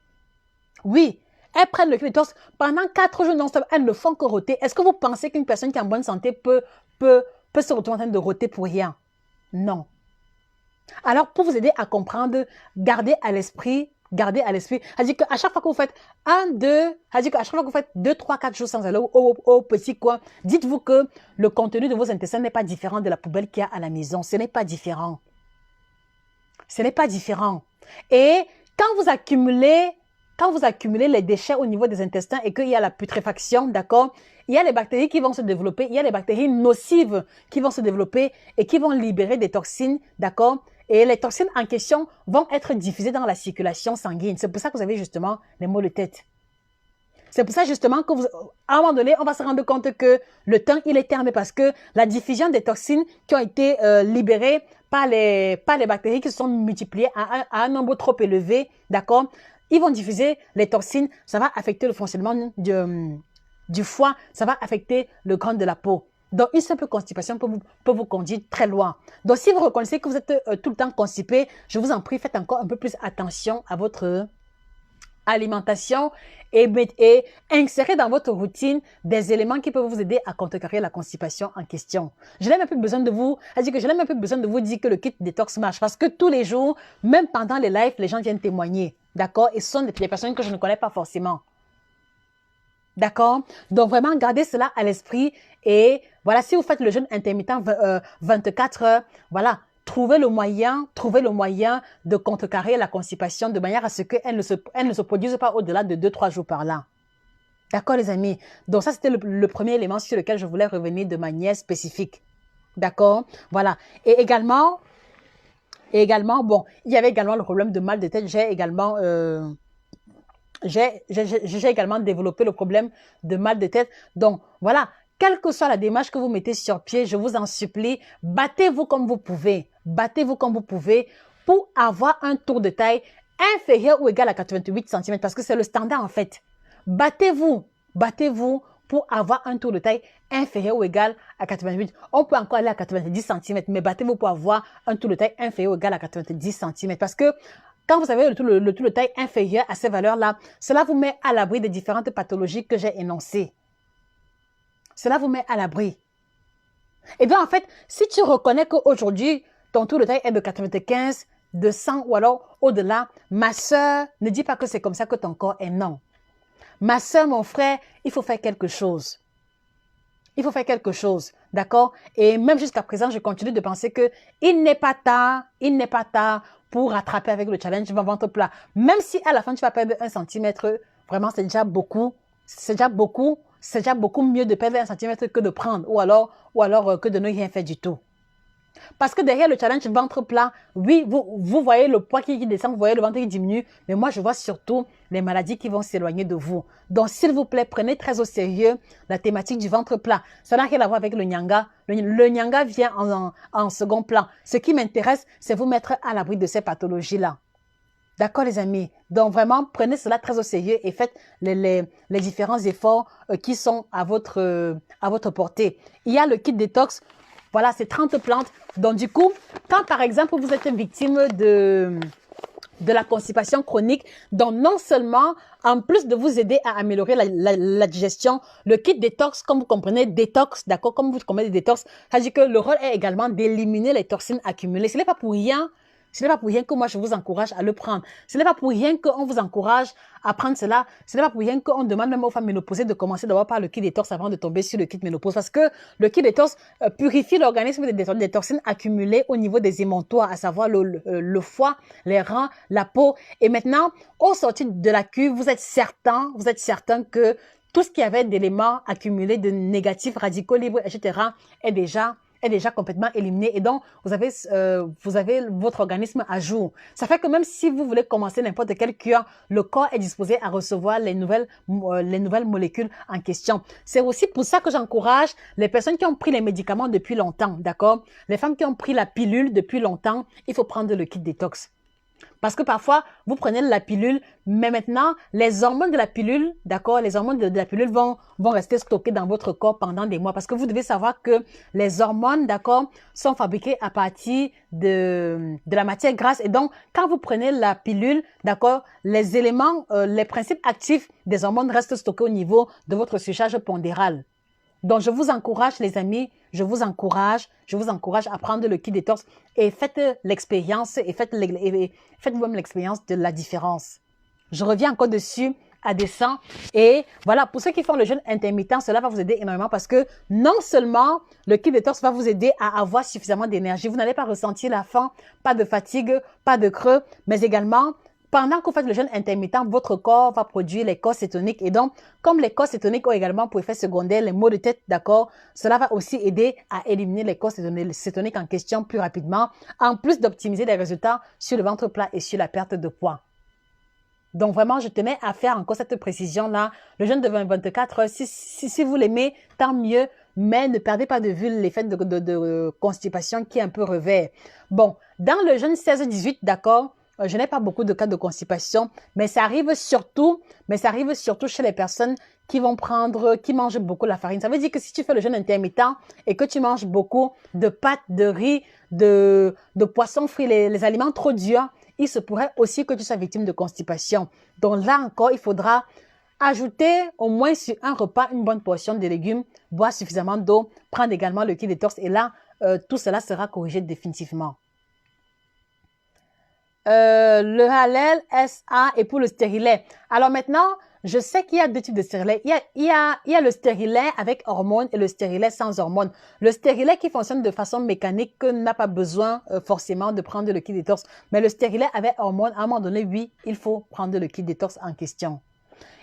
Oui, elles prennent le kit détox. Pendant 4 jours non-stop, elles ne font que roter. Est-ce que vous pensez qu'une personne qui est en bonne santé peut se retrouver en train de roter pour rien? Non. Alors, pour vous aider à comprendre, gardez à l'esprit, c'est-à-dire qu'à chaque fois que vous faites 2, 3, 4 jours sans aller au petit coin, dites-vous que le contenu de vos intestins n'est pas différent de la poubelle qu'il y a à la maison. Ce n'est pas différent. Ce n'est pas différent. Et quand vous accumulez les déchets au niveau des intestins et qu'il y a la putréfaction, d'accord, il y a les bactéries qui vont se développer, il y a les bactéries nocives qui vont se développer et qui vont libérer des toxines, d'accord. Et les toxines en question vont être diffusées dans la circulation sanguine. C'est pour ça que vous avez justement les maux de tête. C'est pour ça justement qu'à un moment donné, on va se rendre compte que le temps, il est terminé parce que la diffusion des toxines qui ont été libérées par les bactéries qui se sont multipliées à un nombre trop élevé, d'accord, ils vont diffuser les toxines, ça va affecter le fonctionnement du foie, ça va affecter le grain de la peau. Donc, une simple constipation peut vous conduire très loin. Donc, si vous reconnaissez que vous êtes tout le temps constipé, je vous en prie, faites encore un peu plus attention à votre alimentation et insérez dans votre routine des éléments qui peuvent vous aider à contrecarrer la constipation en question. Je n'ai même plus besoin de vous dire que le kit détox marche parce que tous les jours, même pendant les lives, les gens viennent témoigner. D'accord? Et ce sont des personnes que je ne connais pas forcément. D'accord? Donc, vraiment, gardez cela à l'esprit. Et voilà, si vous faites le jeûne intermittent 24 heures, voilà, trouvez le moyen de contrecarrer la constipation de manière à ce qu'elle ne se produise pas au-delà de 2-3 jours par là. D'accord, les amis? Donc, ça, c'était le premier élément sur lequel je voulais revenir de manière spécifique. D'accord? Voilà. Et également, bon, il y avait également le problème de mal de tête. J'ai également développé le problème de mal de tête. Donc, voilà. Quelle que soit la démarche que vous mettez sur pied, je vous en supplie, battez-vous comme vous pouvez. Battez-vous comme vous pouvez pour avoir un tour de taille inférieur ou égal à 88 cm parce que c'est le standard en fait. Battez-vous pour avoir un tour de taille inférieur ou égal à 88. On peut encore aller à 90 cm, mais battez-vous pour avoir un tour de taille inférieur ou égal à 90 cm parce que quand vous avez le tour de taille inférieur à ces valeurs-là, cela vous met à l'abri des différentes pathologies que j'ai énoncées. Cela vous met à l'abri. Et bien, en fait, si tu reconnais qu'aujourd'hui, ton taux de taille est de 95, de 100 ou alors au-delà, ma soeur, ne dis pas que c'est comme ça que ton corps est. Non. Ma soeur, mon frère, il faut faire quelque chose. Il faut faire quelque chose, d'accord? Et même jusqu'à présent, je continue de penser que il n'est pas tard pour rattraper avec le challenge ventre plat. Même si à la fin, tu vas perdre 1 centimètre, vraiment, c'est déjà beaucoup. C'est déjà beaucoup mieux de perdre 1 centimètre que de prendre ou alors que de ne rien faire du tout. Parce que derrière le challenge ventre plat, oui, vous voyez le poids qui descend, vous voyez le ventre qui diminue, mais moi, je vois surtout les maladies qui vont s'éloigner de vous. Donc, s'il vous plaît, prenez très au sérieux la thématique du ventre plat. Ça n'a rien à voir avec le nyanga. Le nyanga vient en second plan. Ce qui m'intéresse, c'est vous mettre à l'abri de ces pathologies-là. D'accord, les amis? Donc, vraiment, prenez cela très au sérieux et faites les différents efforts qui sont à votre portée. Il y a le kit détox. Voilà, c'est 30 plantes. Donc, du coup, quand par exemple, vous êtes victime de la constipation chronique, donc non seulement, en plus de vous aider à améliorer la digestion, le kit détox, comme vous comprenez, détox, d'accord, comme vous comprenez détox, ça dit que le rôle est également d'éliminer les toxines accumulées. Ce n'est pas pour rien. Ce n'est pas pour rien que moi, je vous encourage à le prendre. Ce n'est pas pour rien qu'on vous encourage à prendre cela. Ce n'est pas pour rien qu'on demande même aux femmes ménopausées de commencer d'abord par le kit détox avant de tomber sur le kit ménopause. Parce que le kit détox purifie l'organisme des toxines accumulées au niveau des émontoires, à savoir le foie, les reins, la peau. Et maintenant, au sortir de la cuve, vous êtes certain que tout ce qui avait d'éléments accumulés, de négatifs, radicaux libres, etc., est déjà complètement éliminé et donc vous avez votre organisme à jour. Ça fait que même si vous voulez commencer n'importe quelle cure, le corps est disposé à recevoir les nouvelles molécules en question. C'est aussi pour ça que j'encourage les personnes qui ont pris les médicaments depuis longtemps, d'accord? Les femmes qui ont pris la pilule depuis longtemps, il faut prendre le kit détox. Parce que parfois, vous prenez la pilule, mais maintenant, les hormones de la pilule, d'accord, les hormones de la pilule vont rester stockées dans votre corps pendant des mois. Parce que vous devez savoir que les hormones, d'accord, sont fabriquées à partir de la matière grasse. Et donc, quand vous prenez la pilule, d'accord, les éléments, les principes actifs des hormones restent stockés au niveau de votre surcharge pondérale. Donc, je vous encourage, les amis, je vous encourage à prendre le kit détox et faites l'expérience et faites-vous-même l'expérience de la différence. Je reviens encore dessus à dessein et voilà, pour ceux qui font le jeûne intermittent, cela va vous aider énormément parce que non seulement le kit détox va vous aider à avoir suffisamment d'énergie, vous n'allez pas ressentir la faim, pas de fatigue, pas de creux, mais également pendant que vous faites le jeûne intermittent, votre corps va produire les corps cétoniques. Et donc, comme les corps cétoniques ont également pour effet secondaire les maux de tête, d'accord, cela va aussi aider à éliminer les corps cétoniques en question plus rapidement, en plus d'optimiser les résultats sur le ventre plat et sur la perte de poids. Donc, vraiment, je tenais à faire encore cette précision-là. Le jeûne de 24 heures, si vous l'aimez, tant mieux. Mais ne perdez pas de vue l'effet de constipation qui est un peu revers. Bon, dans le jeûne 16-18, d'accord, je n'ai pas beaucoup de cas de constipation, mais ça arrive surtout chez les personnes qui mangent beaucoup la farine. Ça veut dire que si tu fais le jeûne intermittent et que tu manges beaucoup de pâtes, de riz, de poissons frits, les aliments trop durs, il se pourrait aussi que tu sois victime de constipation. Donc là encore, il faudra ajouter au moins sur un repas une bonne portion de légumes, boire suffisamment d'eau, prendre également le kit détox et là, tout cela sera corrigé définitivement. Le Halal SA et pour le stérilet. Alors maintenant, je sais qu'il y a deux types de stérilet. Il y a le stérilet avec hormones et le stérilet sans hormones. Le stérilet qui fonctionne de façon mécanique n'a pas besoin forcément de prendre le kit détox. Mais le stérilet avec hormones, à un moment donné, oui, il faut prendre le kit détox en question.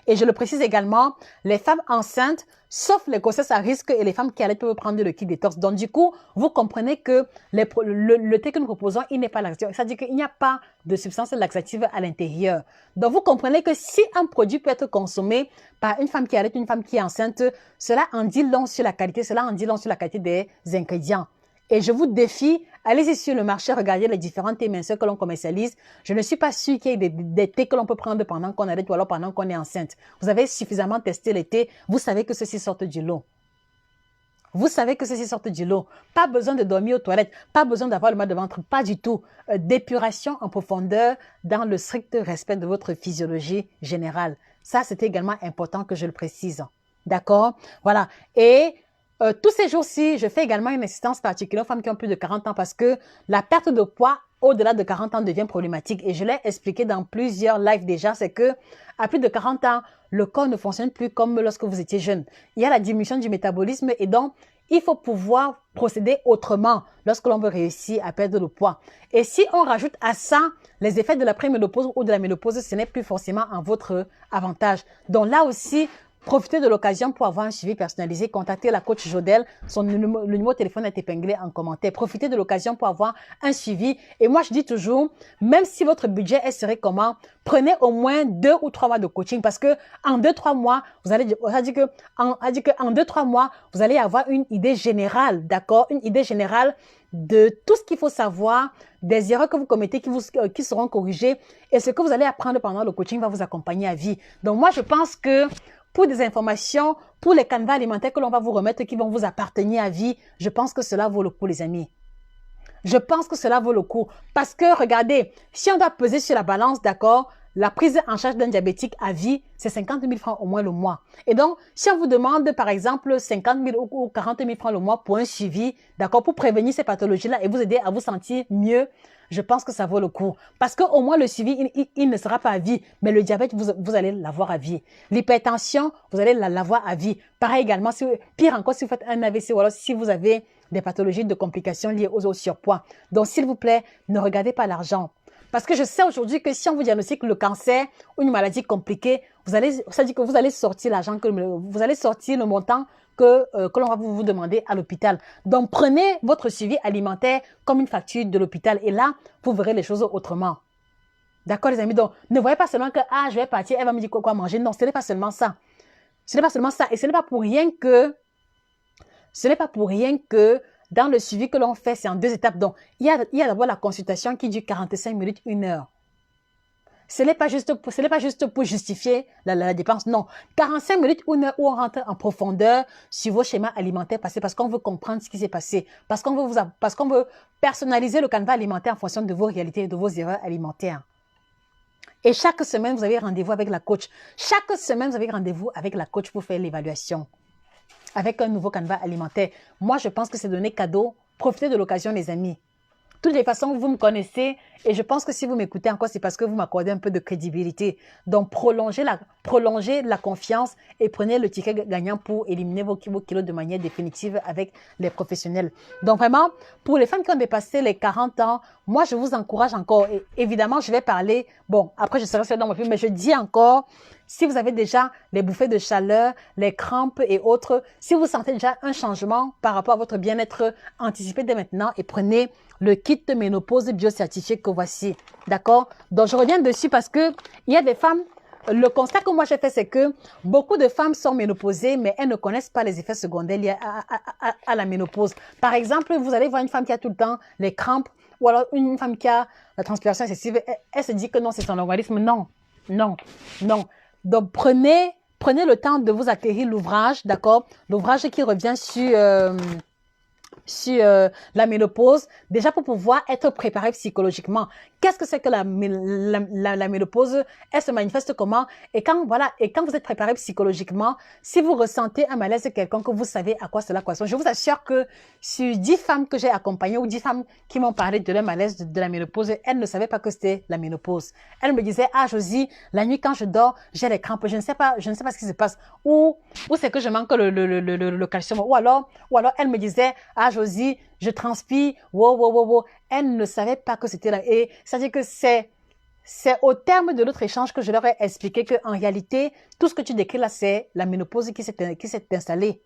Et je le précise également, les femmes enceintes, sauf les grossesses à risque et les femmes qui allaitent peuvent prendre le kit détox. Donc du coup, vous comprenez que le thé que nous proposons, il n'est pas laxatif. C'est-à-dire qu'il n'y a pas de substance laxative à l'intérieur. Donc vous comprenez que si un produit peut être consommé par une femme qui allaite, une femme qui est enceinte, cela en dit long sur la qualité, cela en dit long sur la qualité des ingrédients. Et je vous défie, allez-y sur le marché, regardez les différents thés minceurs que l'on commercialise. Je ne suis pas sûre qu'il y ait des thés que l'on peut prendre pendant qu'on allait ou alors pendant qu'on est enceinte. Vous avez suffisamment testé les thés, vous savez que ceci sortent du lot. Vous savez que ceci sortent du lot. Pas besoin de dormir aux toilettes, pas besoin d'avoir le mal de ventre, pas du tout. D'épuration en profondeur dans le strict respect de votre physiologie générale. Ça, c'était également important que je le précise. D'accord? Voilà. Et tous ces jours-ci, je fais également une assistance particulière aux femmes qui ont plus de 40 ans parce que la perte de poids au-delà de 40 ans devient problématique. Et je l'ai expliqué dans plusieurs lives déjà, c'est que à plus de 40 ans, le corps ne fonctionne plus comme lorsque vous étiez jeune. Il y a la diminution du métabolisme et donc, il faut pouvoir procéder autrement lorsque l'on veut réussir à perdre le poids. Et si on rajoute à ça les effets de la préménopause ou de la ménopause, ce n'est plus forcément en votre avantage. Donc là aussi, profitez de l'occasion pour avoir un suivi personnalisé. Contactez la coach Jodelle. Le numéro de téléphone est épinglé en commentaire. Profitez de l'occasion pour avoir un suivi. Et moi, je dis toujours, même si votre budget est serré comment, prenez au moins 2 ou 3 mois de coaching parce que en 2-3 mois, vous allez, on a dit que en 2-3 mois, vous allez avoir une idée générale, d'accord? Une idée générale de tout ce qu'il faut savoir, des erreurs que vous commettez qui seront corrigées et ce que vous allez apprendre pendant le coaching va vous accompagner à vie. Donc moi, je pense que pour des informations, pour les canevas alimentaires que l'on va vous remettre qui vont vous appartenir à vie, je pense que cela vaut le coup, les amis. Je pense que cela vaut le coup. Parce que, regardez, si on doit peser sur la balance, d'accord, la prise en charge d'un diabétique à vie, c'est 50 000 francs au moins le mois. Et donc, si on vous demande, par exemple, 50 000 ou 40 000 francs le mois pour un suivi, d'accord, pour prévenir ces pathologies-là et vous aider à vous sentir mieux, je pense que ça vaut le coup. Parce qu'au moins, le suivi, il ne sera pas à vie. Mais le diabète, vous allez l'avoir à vie. L'hypertension, vous allez l'avoir à vie. Pareil également, pire encore, si vous faites un AVC ou alors si vous avez des pathologies de complications liées au surpoids. Donc, s'il vous plaît, ne regardez pas l'argent. Parce que je sais aujourd'hui que si on vous diagnostique le cancer ou une maladie compliquée, ça dit que vous allez sortir l'argent, vous allez sortir le montant que l'on va vous demander à l'hôpital. Donc, prenez votre suivi alimentaire comme une facture de l'hôpital et là, vous verrez les choses autrement. D'accord, les amis? Donc, ne voyez pas seulement que, je vais partir, elle va me dire quoi manger. Non, ce n'est pas seulement ça. Ce n'est pas seulement ça. Et ce n'est pas pour rien que dans le suivi que l'on fait, c'est en 2 étapes. Donc, il y a d'abord la consultation qui dure 45 minutes, 1 heure. Ce n'est pas juste pour justifier la dépense, non. 45 minutes, 1 heure où on rentre en profondeur sur vos schémas alimentaires passés parce qu'on veut comprendre ce qui s'est passé, parce qu'on veut personnaliser le canevas alimentaire en fonction de vos réalités et de vos erreurs alimentaires. Et chaque semaine, vous avez rendez-vous avec la coach. Chaque semaine, vous avez rendez-vous avec la coach pour faire l'évaluation avec un nouveau canevas alimentaire. Moi, je pense que c'est donné cadeau. Profitez de l'occasion, les amis. De toutes les façons, vous me connaissez et je pense que si vous m'écoutez encore, c'est parce que vous m'accordez un peu de crédibilité. Donc, prolongez la confiance et prenez le ticket gagnant pour éliminer vos kilos de manière définitive avec les professionnels. Donc, vraiment, pour les femmes qui ont dépassé les 40 ans, moi, je vous encourage encore. Et évidemment, je vais parler, bon, après, je serai dans mon film, mais je dis encore, si vous avez déjà les bouffées de chaleur, les crampes et autres, si vous sentez déjà un changement par rapport à votre bien-être, anticipez dès maintenant et prenez le kit ménopause biocertifié que voici. D'accord? Donc, je reviens dessus parce que il y a des femmes, le constat que moi j'ai fait, c'est que beaucoup de femmes sont ménopausées, mais elles ne connaissent pas les effets secondaires liés à la ménopause. Par exemple, vous allez voir une femme qui a tout le temps les crampes ou alors une femme qui a la transpiration excessive, elle se dit que non, c'est son organisme. Non, non, non. Donc, prenez le temps de vous acquérir l'ouvrage, d'accord? L'ouvrage qui revient sur la ménopause, déjà pour pouvoir être préparé psychologiquement. Qu'est-ce que c'est que la ménopause? Elle se manifeste comment? Et quand vous êtes préparé psychologiquement, si vous ressentez un malaise quelconque, vous savez à quoi cela correspond. Je vous assure que sur 10 femmes que j'ai accompagnées ou 10 femmes qui m'ont parlé de leur malaise de la ménopause, elles ne savaient pas que c'était la ménopause. Elles me disaient, Josie, la nuit quand je dors, j'ai les crampes, je ne sais pas ce qui se passe. Ou c'est que je manque le calcium. Ou alors elles me disaient, Josie, je transpire, wow. Elle ne savait pas que c'était là. Et ça veut dire que c'est au terme de notre échange que je leur ai expliqué qu'en réalité, tout ce que tu décris là, c'est la ménopause qui s'est installée.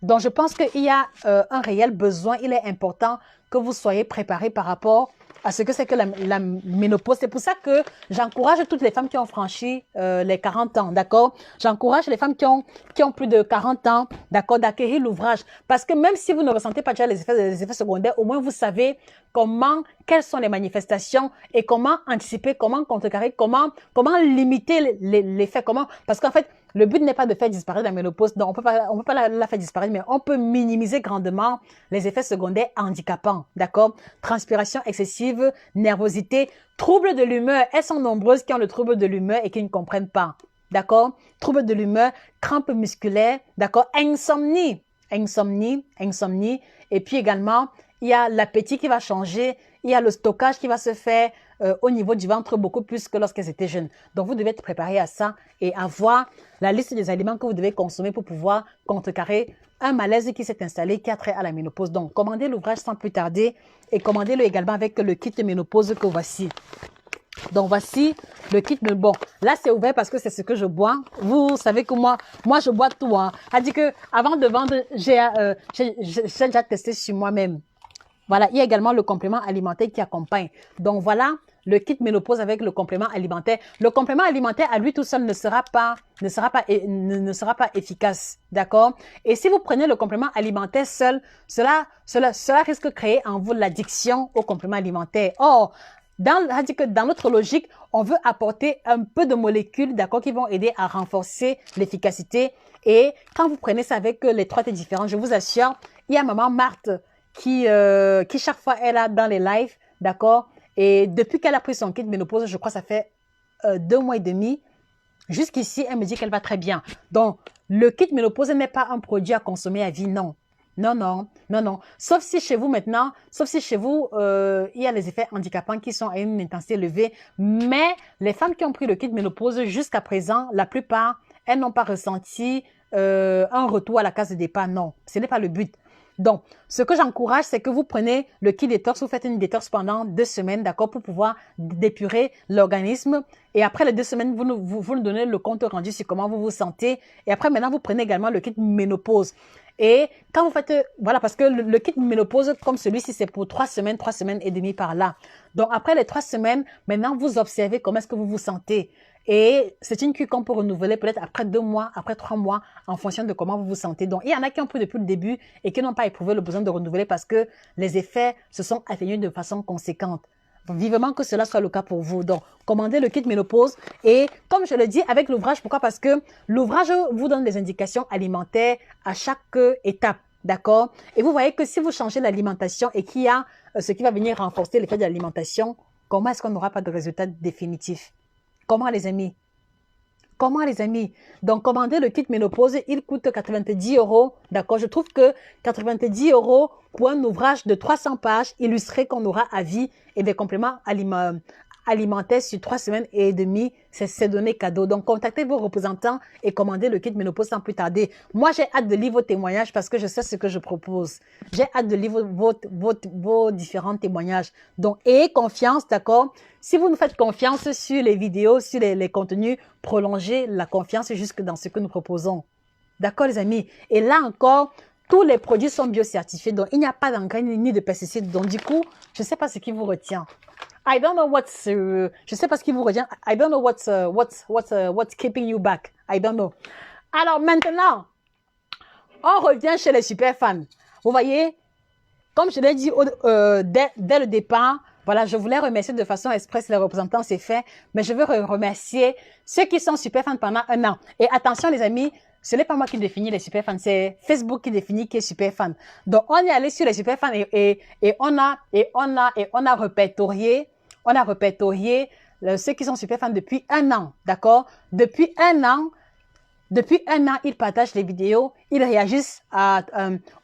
Donc, je pense qu'il y a un réel besoin. Il est important que vous soyez préparés par rapport à ce que c'est que la ménopause. C'est pour ça que j'encourage toutes les femmes qui ont franchi les 40 ans, d'accord? J'encourage les femmes qui ont plus de 40 ans, d'accord, d'acquérir l'ouvrage. Parce que même si vous ne ressentez pas déjà les effets secondaires, au moins vous savez quelles sont les manifestations et comment anticiper, comment contrecarrer, comment limiter l'effet, parce qu'en fait, le but n'est pas de faire disparaître la ménopause. Non, on peut pas la faire disparaître, mais on peut minimiser grandement les effets secondaires handicapants, d'accord? Transpiration excessive, nervosité, troubles de l'humeur. Elles sont nombreuses qui ont le trouble de l'humeur et qui ne comprennent pas. d'accord? Troubles de l'humeur, crampes musculaires, d'accord? Insomnie, et puis également, il y a l'appétit qui va changer, il y a le stockage qui va se faire au niveau du ventre beaucoup plus que lorsqu'elles étaient jeunes. Donc, vous devez être préparé à ça et avoir la liste des aliments que vous devez consommer pour pouvoir contrecarrer un malaise qui s'est installé, qui a trait à la ménopause. Donc, commandez l'ouvrage sans plus tarder et commandez-le également avec le kit de ménopause que voici. Donc, voici le kit. Bon, là, c'est ouvert parce que c'est ce que je bois. Vous savez que moi, je bois tout. Hein. A dit que avant de vendre, j'ai déjà testé sur moi-même. Voilà, il y a également le complément alimentaire qui accompagne. Donc, voilà le kit ménopause avec le complément alimentaire. Le complément alimentaire, à lui tout seul, ne sera pas efficace. D'accord? Et si vous prenez le complément alimentaire seul, cela risque de créer en vous l'addiction au complément alimentaire. Or, dans notre logique, on veut apporter un peu de molécules, d'accord, qui vont aider à renforcer l'efficacité. Et quand vous prenez ça avec les 3 thés différents, je vous assure, il y a maman Marthe qui chaque fois est là dans les lives, d'accord. Et depuis qu'elle a pris son kit ménopause, je crois que ça fait 2 mois et demi. Jusqu'ici, elle me dit qu'elle va très bien. Donc, le kit ménopause n'est pas un produit à consommer à vie, non. Non. Sauf si chez vous maintenant, il y a les effets handicapants qui sont à une intensité élevée. Mais les femmes qui ont pris le kit ménopause jusqu'à présent, la plupart, elles n'ont pas ressenti un retour à la case de départ. Non, ce n'est pas le but. Donc, ce que j'encourage, c'est que vous prenez le kit détox, vous faites une détox pendant 2 semaines, d'accord, pour pouvoir dépurer l'organisme. Et après les 2 semaines, vous nous donnez le compte rendu sur comment vous vous sentez. Et après, maintenant, vous prenez également le kit ménopause. Et quand vous faites, voilà, parce que le kit ménopause, comme celui-ci, c'est pour 3 semaines et demie par là. Donc, après les 3 semaines, maintenant, vous observez comment est-ce que vous vous sentez. Et c'est une cure qu'on peut renouveler peut-être après 2 mois, après 3 mois, en fonction de comment vous vous sentez. Donc, il y en a qui ont pris depuis le début et qui n'ont pas éprouvé le besoin de renouveler parce que les effets se sont atténués de façon conséquente. Donc, vivement que cela soit le cas pour vous. Donc, commandez le kit ménopause. Et comme je le dis avec l'ouvrage, pourquoi? Parce que l'ouvrage vous donne des indications alimentaires à chaque étape. D'accord? Et vous voyez que si vous changez l'alimentation et qu'il y a ce qui va venir renforcer l'effet de l'alimentation, comment est-ce qu'on n'aura pas de résultat définitif? Comment, les amis? Comment, les amis? Donc, commander le kit ménopause, il coûte 90 €. D'accord? Je trouve que 90 € pour un ouvrage de 300 pages illustré qu'on aura à vie et des compléments alimentaires sur 3 semaines et demie, c'est donné cadeau. Donc, contactez vos représentants et commandez le kit ménopause sans plus tarder. Moi, j'ai hâte de lire vos témoignages parce que je sais ce que je propose. J'ai hâte de lire vos différents témoignages. Donc, ayez confiance, d'accord? Si vous nous faites confiance sur les vidéos, sur les contenus, prolongez la confiance jusque dans ce que nous proposons. D'accord, les amis? Et là encore, tous les produits sont biocertifiés, donc il n'y a pas d'engrais ni de pesticides. Donc, du coup, je ne sais pas ce qui vous retient. I don't know je sais pas ce qui vous retient. I don't know what's keeping you back. I don't know. Alors maintenant, on revient chez les super fans. Vous voyez, comme je l'ai dit dès le départ, voilà, je voulais remercier de façon express les représentants, c'est fait, mais je veux remercier ceux qui sont super fans pendant 1 an. Et attention les amis, ce n'est pas moi qui définis les super fans, c'est Facebook qui définit qui est super fan. Donc on est allé sur les super fans et on a répertorié ceux qui sont super fans depuis 1 an, d'accord? Depuis un an, ils partagent les vidéos, ils réagissent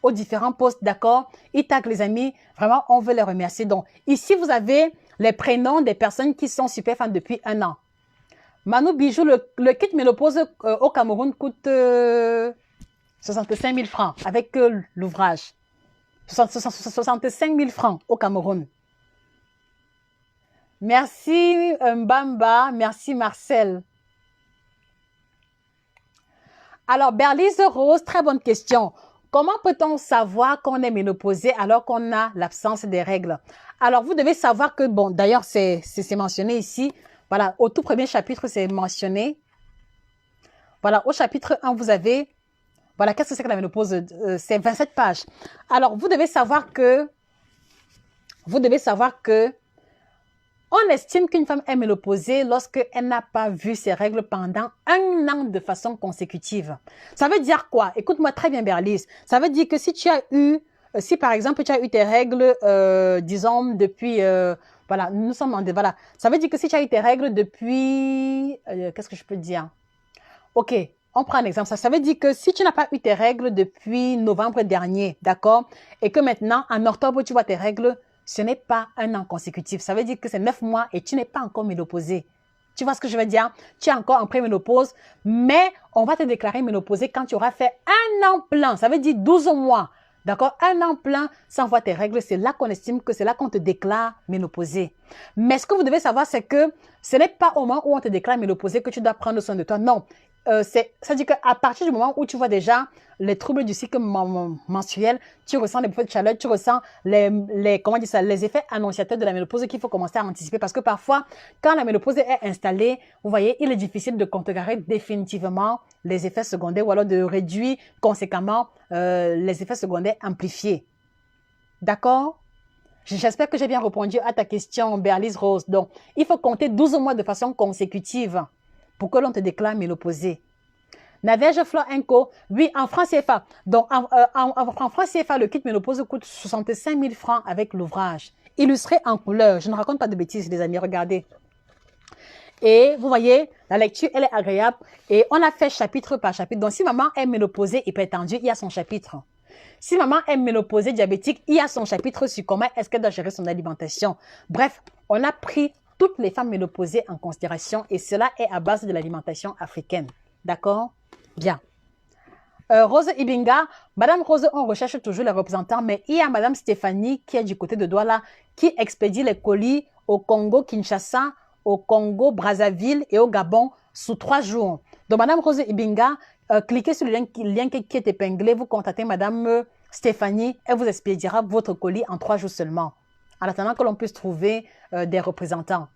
aux différents posts, d'accord? Ils taguent les amis. Vraiment, on veut les remercier. Donc, ici, vous avez les prénoms des personnes qui sont super fans depuis 1 an. Manu Bijou, le kit ménopause au Cameroun coûte 65 000 francs avec l'ouvrage. 65 000 francs au Cameroun. Merci Mbamba, merci Marcel. Alors, Berlise Rose, très bonne question. Comment peut-on savoir qu'on est ménopausé alors qu'on a l'absence des règles? Alors, vous devez savoir que, bon, d'ailleurs, c'est mentionné ici. Voilà, au tout premier chapitre, c'est mentionné. Voilà, au chapitre 1, vous avez, voilà, qu'est-ce que c'est que la ménopause? C'est 27 pages. Alors, vous devez savoir que, on estime qu'une femme est ménopausée lorsqu'elle n'a pas vu ses règles pendant 1 an de façon consécutive. Ça veut dire quoi? Écoute-moi très bien, Berlise. Ça veut dire que si par exemple, tu as eu tes règles, disons, depuis, voilà, nous sommes voilà. Ça veut dire que si tu as eu tes règles depuis, qu'est-ce que je peux dire? Ok, on prend un exemple. Ça veut dire que si tu n'as pas eu tes règles depuis novembre dernier, d'accord, et que maintenant, en octobre, tu vois tes règles, ce n'est pas un an consécutif. Ça veut dire que c'est 9 mois et tu n'es pas encore ménopausée. Tu vois ce que je veux dire? Tu es encore en préménopause, mais on va te déclarer ménopausée quand tu auras fait un an plein. Ça veut dire 12 mois. D'accord? Un an plein sans voir tes règles, c'est là qu'on estime que c'est là qu'on te déclare ménopausée. Mais ce que vous devez savoir, c'est que ce n'est pas au moment où on te déclare ménopausée que tu dois prendre soin de toi. Non. Ça dit qu'à partir du moment où tu vois déjà les troubles du cycle menstruel, tu ressens les bouffées de chaleur, tu ressens comment dire ça, les effets annonciateurs de la ménopause qu'il faut commencer à anticiper parce que parfois, quand la ménopause est installée, vous voyez, il est difficile de contrecarrer définitivement les effets secondaires ou alors de réduire conséquemment les effets secondaires amplifiés. D'accord? J'espère que j'ai bien répondu à ta question, Béalice Rose. Donc, il faut compter 12 mois de façon consécutive pour que l'on te déclare ménopausée. Nadège Flor Inco, oui, en francs CFA. Donc, en francs CFA, le kit ménopause coûte 65 000 francs avec l'ouvrage. Illustré en couleur. Je ne raconte pas de bêtises, les amis, regardez. Et vous voyez, la lecture, elle est agréable. Et on a fait chapitre par chapitre. Donc, si maman est ménopausée hypertendue, il y a son chapitre. Si maman est ménopausée diabétique, il y a son chapitre sur comment est-ce qu'elle doit gérer son alimentation. Bref, on a pris toutes les femmes ménopausées en considération et cela est à base de l'alimentation africaine. D'accord? Bien. Rose Ibinga, Madame Rose, on recherche toujours les représentants, mais il y a Madame Stéphanie qui est du côté de Douala, qui expédie les colis au Congo Kinshasa, au Congo Brazzaville et au Gabon sous 3 jours. Donc Madame Rose Ibinga, cliquez sur le lien qui est épinglé, vous contactez Madame Stéphanie, elle vous expédiera votre colis en 3 jours seulement, en attendant que l'on puisse trouver des représentants.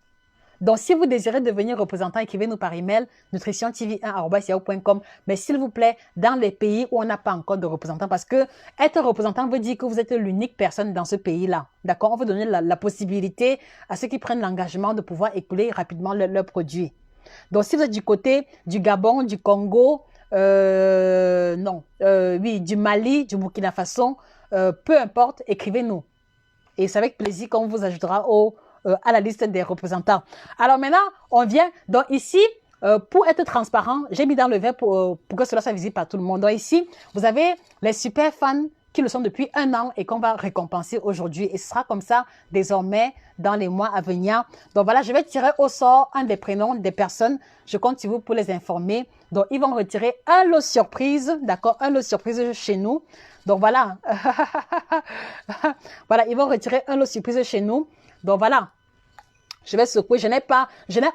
Donc, si vous désirez devenir représentant, écrivez-nous par email nutritiontv1@yahoo.com. Mais s'il vous plaît, dans les pays où on n'a pas encore de représentant, parce que être représentant veut dire que vous êtes l'unique personne dans ce pays-là. D'accord? On veut donner la possibilité à ceux qui prennent l'engagement de pouvoir écouler rapidement leurs produits. Donc, si vous êtes du côté du Gabon, du Congo, du Mali, du Burkina Faso, peu importe, écrivez-nous. Et c'est avec plaisir qu'on vous ajoutera à la liste des représentants. Alors maintenant, on vient. Donc ici, pour être transparent, j'ai mis dans le verre pour que cela soit visible par tout le monde. Donc ici, vous avez les super fans qui le sont depuis 1 an et qu'on va récompenser aujourd'hui. Et ce sera comme ça désormais dans les mois à venir. Donc voilà, je vais tirer au sort un des prénoms des personnes. Je compte sur vous pour les informer. Donc ils vont retirer un lot surprise, d'accord, un lot surprise chez nous. Donc voilà, voilà, ils vont retirer un lot surprise chez nous. Donc voilà, je vais secouer, je n'ai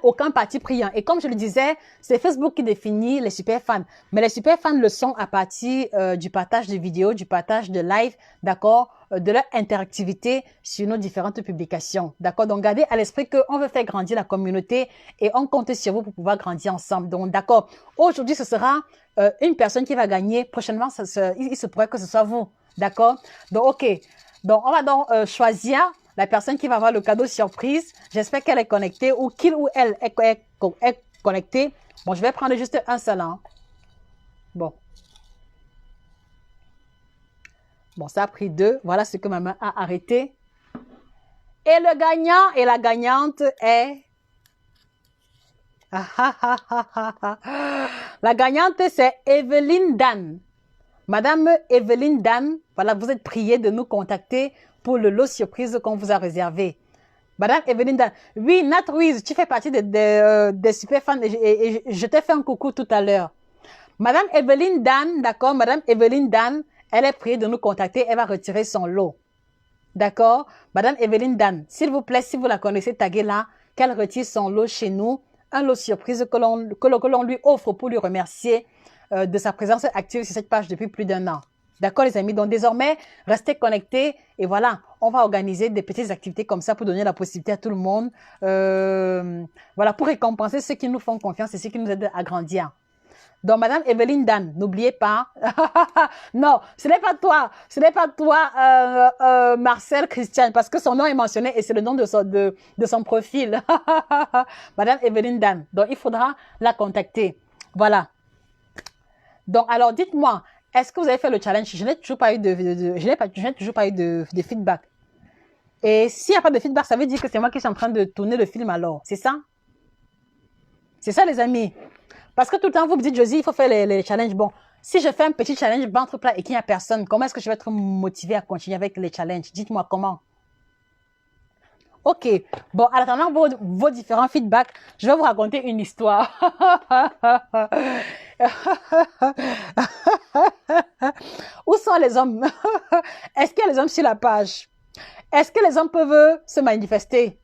aucun parti pris. Et comme je le disais, c'est Facebook qui définit les super fans. Mais les super fans le sont à partir du partage de vidéos, du partage de live, d'accord, de leur interactivité sur nos différentes publications. D'accord, donc gardez à l'esprit qu'on veut faire grandir la communauté et on compte sur vous pour pouvoir grandir ensemble. Donc d'accord, aujourd'hui ce sera une personne qui va gagner. Prochainement, il se pourrait que ce soit vous. D'accord, donc ok, donc on va donc choisir la personne qui va avoir le cadeau surprise. J'espère qu'elle est connectée ou qu'il ou elle est connecté. Bon, je vais prendre juste un seul. Hein. Bon. Bon, ça a pris 2. Voilà ce que ma main a arrêté. Et le gagnant et la gagnante est... La gagnante, c'est Evelyne Dan. Madame Evelyne Dan, voilà, vous êtes priée de nous contacter pour le lot surprise qu'on vous a réservé. Madame Evelyne Dan, oui, Nat Ruiz, tu fais partie des super fans et je t'ai fait un coucou tout à l'heure. Madame Evelyne Dan, d'accord, Madame Evelyne Dan, elle est priée de nous contacter, elle va retirer son lot. D'accord? Madame Evelyne Dan, s'il vous plaît, si vous la connaissez, taguez-la, qu'elle retire son lot chez nous, un lot surprise que l'on lui offre pour lui remercier de sa présence active sur cette page depuis plus d'1 an. D'accord les amis, donc désormais, restez connectés et voilà, on va organiser des petites activités comme ça pour donner la possibilité à tout le monde, voilà, pour récompenser ceux qui nous font confiance et ceux qui nous aident à grandir. Donc Madame Evelyne Dan, n'oubliez pas, non, ce n'est pas toi, Marcel Christian, parce que son nom est mentionné et c'est le nom de son profil. Madame Evelyne Dan, donc il faudra la contacter, voilà. Donc alors dites-moi, est-ce que vous avez fait le challenge? Je n'ai toujours pas eu de feedback. Et s'il n'y a pas de feedback, ça veut dire que c'est moi qui suis en train de tourner le film alors. C'est ça? C'est ça les amis. Parce que tout le temps, vous me dites, Josie, il faut faire les challenges. Bon, si je fais un petit challenge ventre plat et qu'il n'y a personne, comment est-ce que je vais être motivée à continuer avec les challenges? Dites-moi comment. Ok. Bon, en attendant vos différents feedbacks, je vais vous raconter une histoire. Où sont les hommes? Est-ce qu'il y a les hommes sur la page? Est-ce que les hommes peuvent se manifester?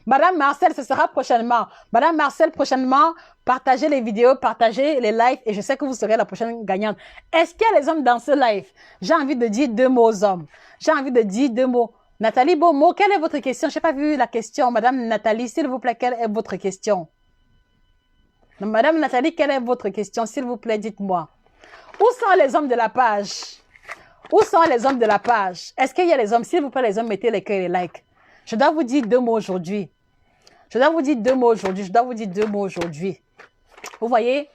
Madame Marcel, ce sera prochainement. Madame Marcel, prochainement, partagez les vidéos, partagez les lives et je sais que vous serez la prochaine gagnante. Est-ce qu'il y a les hommes dans ce live? J'ai envie de dire deux mots aux hommes. J'ai envie de dire deux mots. Nathalie Beaumont, quelle est votre question? Je n'ai pas vu la question. Madame Nathalie, s'il vous plaît, quelle est votre question? Madame Nathalie, quelle est votre question? S'il vous plaît, dites-moi. Où sont les hommes de la page? Où sont les hommes de la page? Est-ce qu'il y a les hommes? S'il vous plaît, les hommes, mettez les cœurs et les likes. Je dois vous dire deux mots aujourd'hui. Je dois vous dire deux mots aujourd'hui. Je dois vous dire deux mots aujourd'hui. Vous voyez?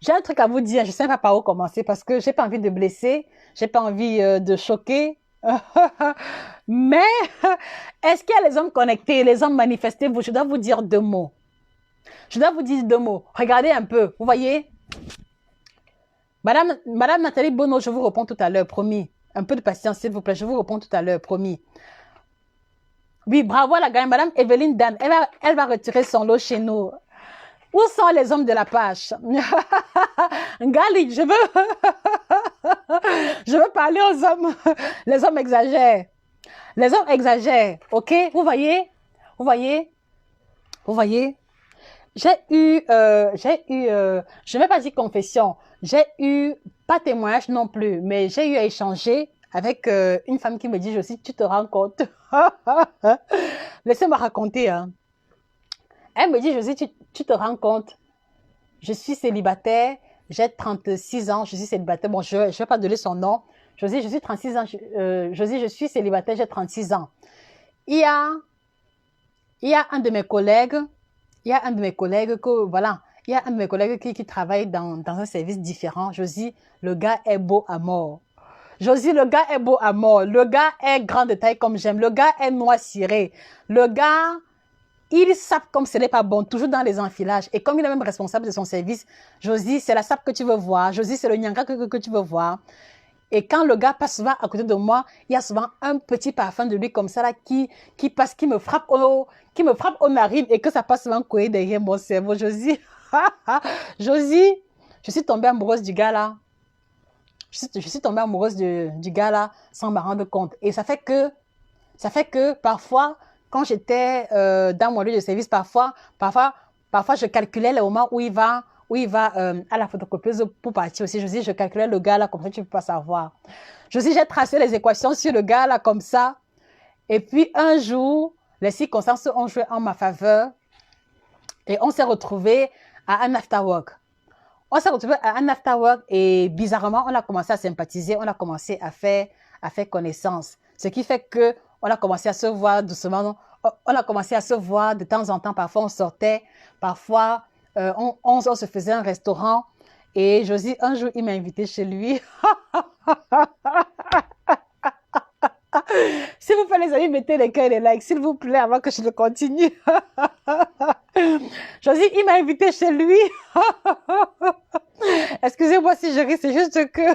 J'ai un truc à vous dire. Je ne sais pas par où commencer parce que je n'ai pas envie de blesser. Je n'ai pas envie de choquer. Mais est-ce qu'il y a les hommes connectés, les hommes manifestés? Je dois vous dire deux mots. Je dois vous dire deux mots. Regardez un peu. Vous voyez? Madame Nathalie Bono, je vous réponds tout à l'heure, promis. Un peu de patience, s'il vous plaît. Je vous réponds tout à l'heure, promis. Oui, bravo à la gagne. Madame Evelyne Dan, elle va retirer son lot chez nous. Où sont les hommes de la page? Gali, je veux parler aux hommes. Les hommes exagèrent. Les hommes exagèrent, ok? Vous voyez? Vous voyez? Vous voyez? J'ai eu, je ne vais pas dire confession, j'ai eu, pas témoignage non plus, mais j'ai eu à échanger avec une femme qui me dit, Josie, tu te rends compte? Laissez-moi raconter, hein. Elle me dit, Josie, tu te rends compte? Je suis célibataire, j'ai 36 ans, je suis célibataire, bon, je vais pas donner son nom. Josie, je suis 36 ans, Josie, je suis célibataire, j'ai 36 ans. Il y a un de mes collègues, qui travaille dans un service différent. Josie, le gars est beau à mort. Josie, le gars est beau à mort. Le gars est grand de taille comme j'aime. Le gars est noir ciré. Le gars, il sape comme ce n'est pas bon, toujours dans les enfilages. Et comme il est même responsable de son service, Josie, c'est la sape que tu veux voir. Josie, c'est le nyanga que tu veux voir. Et quand le gars passe souvent à côté de moi, il y a souvent un petit parfum de lui comme ça là qui passe, qui me frappe aux narines et que ça passe souvent couler derrière mon cerveau. Josie, Josie, je suis tombée amoureuse du gars là. Je suis tombée amoureuse du gars là sans me rendre compte. Et ça fait que parfois, quand j'étais dans mon lieu de service, parfois, je calculais le moment où il va à la photocopieuse pour partir aussi. Je calculais le gars là, comme ça, tu ne peux pas savoir. J'ai tracé les équations sur le gars là, comme ça. Et puis, un jour, les circonstances ont joué en ma faveur. Et on s'est retrouvés à un afterwork. Et bizarrement, on a commencé à sympathiser, on a commencé à faire connaissance. Ce qui fait que on a commencé à se voir doucement, on a commencé à se voir de temps en temps. Parfois, on sortait, parfois, on se faisait un restaurant. Et Josie, un jour, il m'a invité chez lui. S'il vous plaît, les amis, mettez les cœurs et les likes, s'il vous plaît, avant que je le continue. Josie, il m'a invité chez lui. Excusez-moi si je ris, c'est juste que...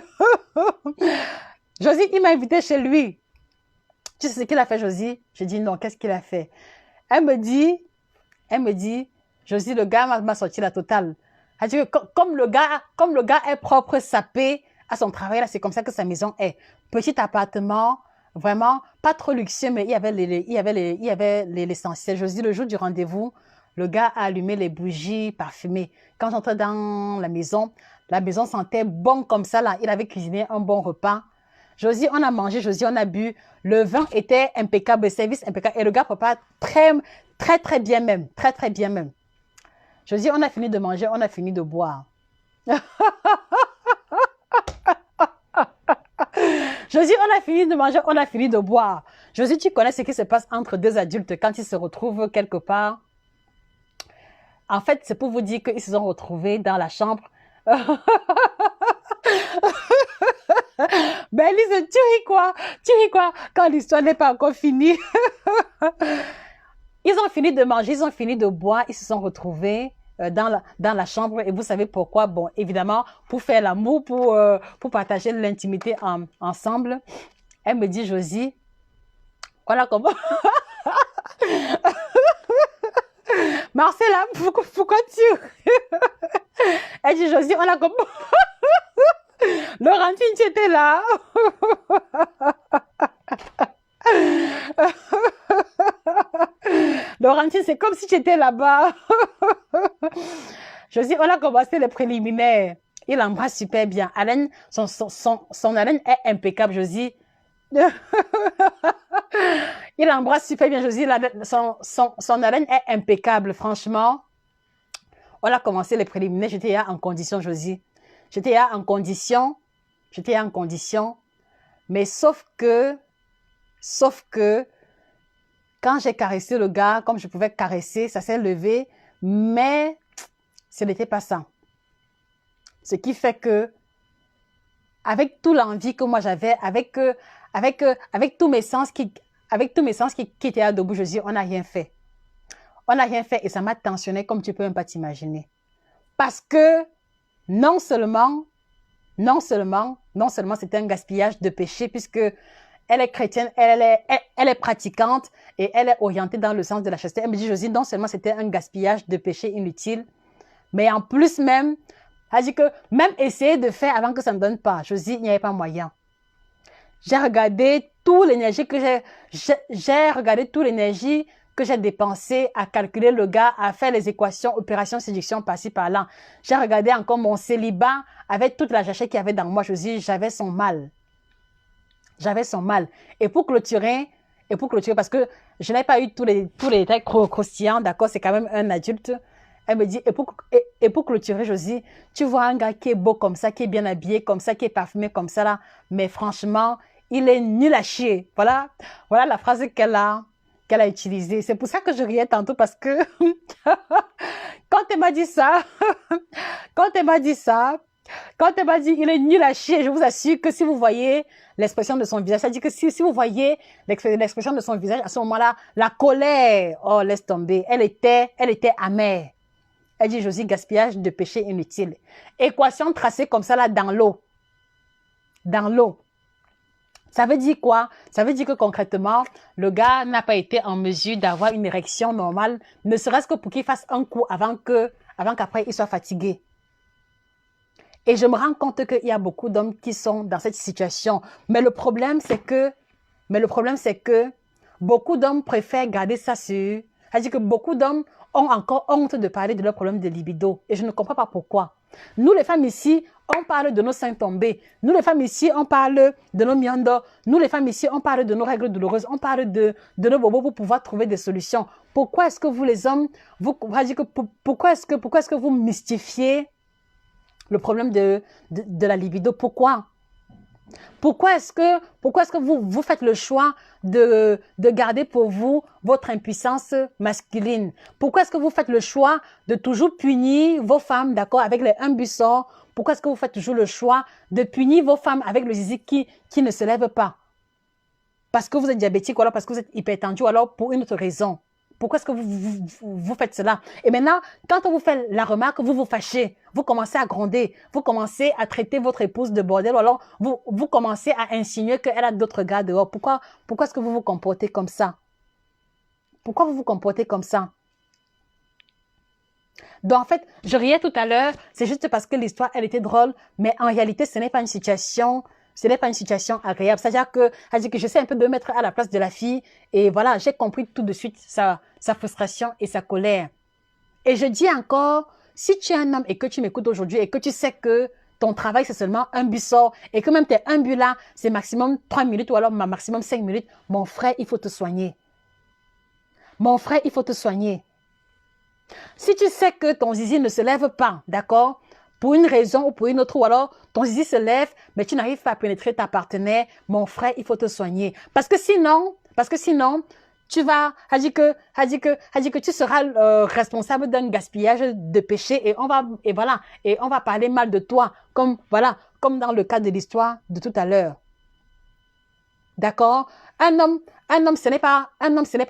Josie, il m'a invité chez lui. Tu sais ce qu'il a fait, Josie? Je dis non, qu'est-ce qu'il a fait? Elle me dit, Josie, le gars m'a sorti la totale. Elle dit que comme le gars est propre, sapé à son travail, là, c'est comme ça que sa maison est. Petit appartement, vraiment, pas trop luxueux, mais il y avait l'essentiel. Josie, le jour du rendez-vous, le gars a allumé les bougies parfumées. Quand j'entrais dans la maison sentait bon comme ça, là. Il avait cuisiné un bon repas. Josie, on a mangé, Josie, on a bu. Le vin était impeccable, le service impeccable. Et le gars prépare très bien même. Très bien même. Josie, on a fini de manger, on a fini de boire. Josie, on a fini de manger, on a fini de boire. Josie, tu connais ce qui se passe entre deux adultes quand ils se retrouvent quelque part? En fait, c'est pour vous dire qu'ils se sont retrouvés dans la chambre. Ben Lise, tu ris quoi? Quand l'histoire n'est pas encore finie. Ils ont fini de manger, ils ont fini de boire, ils se sont retrouvés dans la chambre. Et vous savez pourquoi? Bon, évidemment, pour faire l'amour, pour partager l'intimité ensemble. Elle me dit, Josie, voilà comment... Marcella, pourquoi tu... Elle dit, Josie, voilà comment... Laurentine, tu étais là. Laurentine, c'est comme si tu étais là-bas. Josie, on a commencé les préliminaires. Il embrasse super bien. Haleine, son haleine est impeccable, Josie. Il embrasse super bien, Josie. Son haleine est impeccable, franchement. On a commencé les préliminaires. J'étais là en condition, Josie. J'étais là en condition. Mais sauf que, quand j'ai caressé le gars, comme je pouvais caresser, ça s'est levé. Mais ce n'était pas ça. Ce qui fait que, avec toute l'envie que moi j'avais, avec tous mes sens qui étaient à debout, je dis, on n'a rien fait. On n'a rien fait et ça m'a tensionné comme tu peux même pas t'imaginer. Parce que, non seulement c'était un gaspillage de péché puisque elle est chrétienne, elle est pratiquante et elle est orientée dans le sens de la chasteté. Elle me dit, Josie, non seulement c'était un gaspillage de péché inutile, mais en plus même, elle dit que même essayer de faire avant que ça ne donne pas. Josie, il n'y avait pas moyen. J'ai regardé toute l'énergie que j'ai dépensée à calculer le gars, à faire les équations, opérations, séduction, par-ci, par-là. J'ai regardé encore mon célibat avec toute la jachette qu'il y avait dans moi. Josie, j'avais son mal. Et pour clôturer, parce que je n'ai pas eu tous les détails croustillants, d'accord, c'est quand même un adulte. Elle me dit, et pour clôturer, Josie, tu vois un gars qui est beau comme ça, qui est bien habillé comme ça, qui est parfumé comme ça, là, mais franchement, il est nul à chier. Voilà la phrase qu'elle a utilisée. C'est pour ça que je riais tantôt, parce que quand elle m'a dit ça, quand elle m'a dit, il est nul à chier, je vous assure que si vous voyez l'expression de son visage, ça dit que si vous voyez l'expression de son visage, à ce moment-là, la colère, oh, laisse tomber, elle était amère. Elle dit, Josie, gaspillage de péché inutile. Équation tracée comme ça, là, dans l'eau. Ça veut dire quoi? Ça veut dire que concrètement, le gars n'a pas été en mesure d'avoir une érection normale, ne serait-ce que pour qu'il fasse un coup avant qu'après il soit fatigué. Et je me rends compte qu'il y a beaucoup d'hommes qui sont dans cette situation. Mais le problème, c'est que beaucoup d'hommes préfèrent garder ça sur... C'est-à-dire que beaucoup d'hommes ont encore honte de parler de leurs problèmes de libido. Et je ne comprends pas pourquoi. Nous, les femmes ici, on parle de nos seins tombés. Nous, les femmes ici, on parle de nos miandos. Nous, les femmes ici, on parle de nos règles douloureuses. On parle de nos bobos pour pouvoir trouver des solutions. Pourquoi est-ce que vous, les hommes, pourquoi est-ce que vous mystifiez le problème de la libido? Pourquoi est-ce que vous faites le choix de garder pour vous votre impuissance masculine? Pourquoi est-ce que vous faites le choix de toujours punir vos femmes, d'accord, avec les un buisson? Pourquoi est-ce que vous faites toujours le choix de punir vos femmes avec le zizi qui ne se lève pas? Parce que vous êtes diabétique ou alors parce que vous êtes hypertendu ou alors pour une autre raison. Pourquoi est-ce que vous faites cela? Et maintenant, quand on vous fait la remarque, vous vous fâchez. Vous commencez à gronder. Vous commencez à traiter votre épouse de bordel. Ou alors, vous commencez à insinuer qu'elle a d'autres gars dehors. Pourquoi est-ce que vous vous comportez comme ça? Pourquoi vous vous comportez comme ça? Donc, en fait, je riais tout à l'heure. C'est juste parce que l'histoire, elle était drôle. Mais en réalité, ce n'est pas une situation... agréable. C'est-à-dire que j'essaie un peu de me mettre à la place de la fille et voilà, j'ai compris tout de suite sa frustration et sa colère. Et je dis encore, si tu es un homme et que tu m'écoutes aujourd'hui et que tu sais que ton travail c'est seulement un but sort et que même tes un but là, c'est maximum 3 minutes ou alors maximum 5 minutes, mon frère, il faut te soigner. Mon frère, il faut te soigner. Si tu sais que ton zizi ne se lève pas, d'accord? Pour une raison ou pour une autre, ou alors ton zizi se lève, mais tu n'arrives pas à pénétrer ta partenaire, mon frère, il faut te soigner. Parce que sinon, tu vas, que tu seras responsable d'un gaspillage de péché et on va parler mal de toi, comme dans le cas de l'histoire de tout à l'heure. D'accord? Un Un homme, ce n'est pas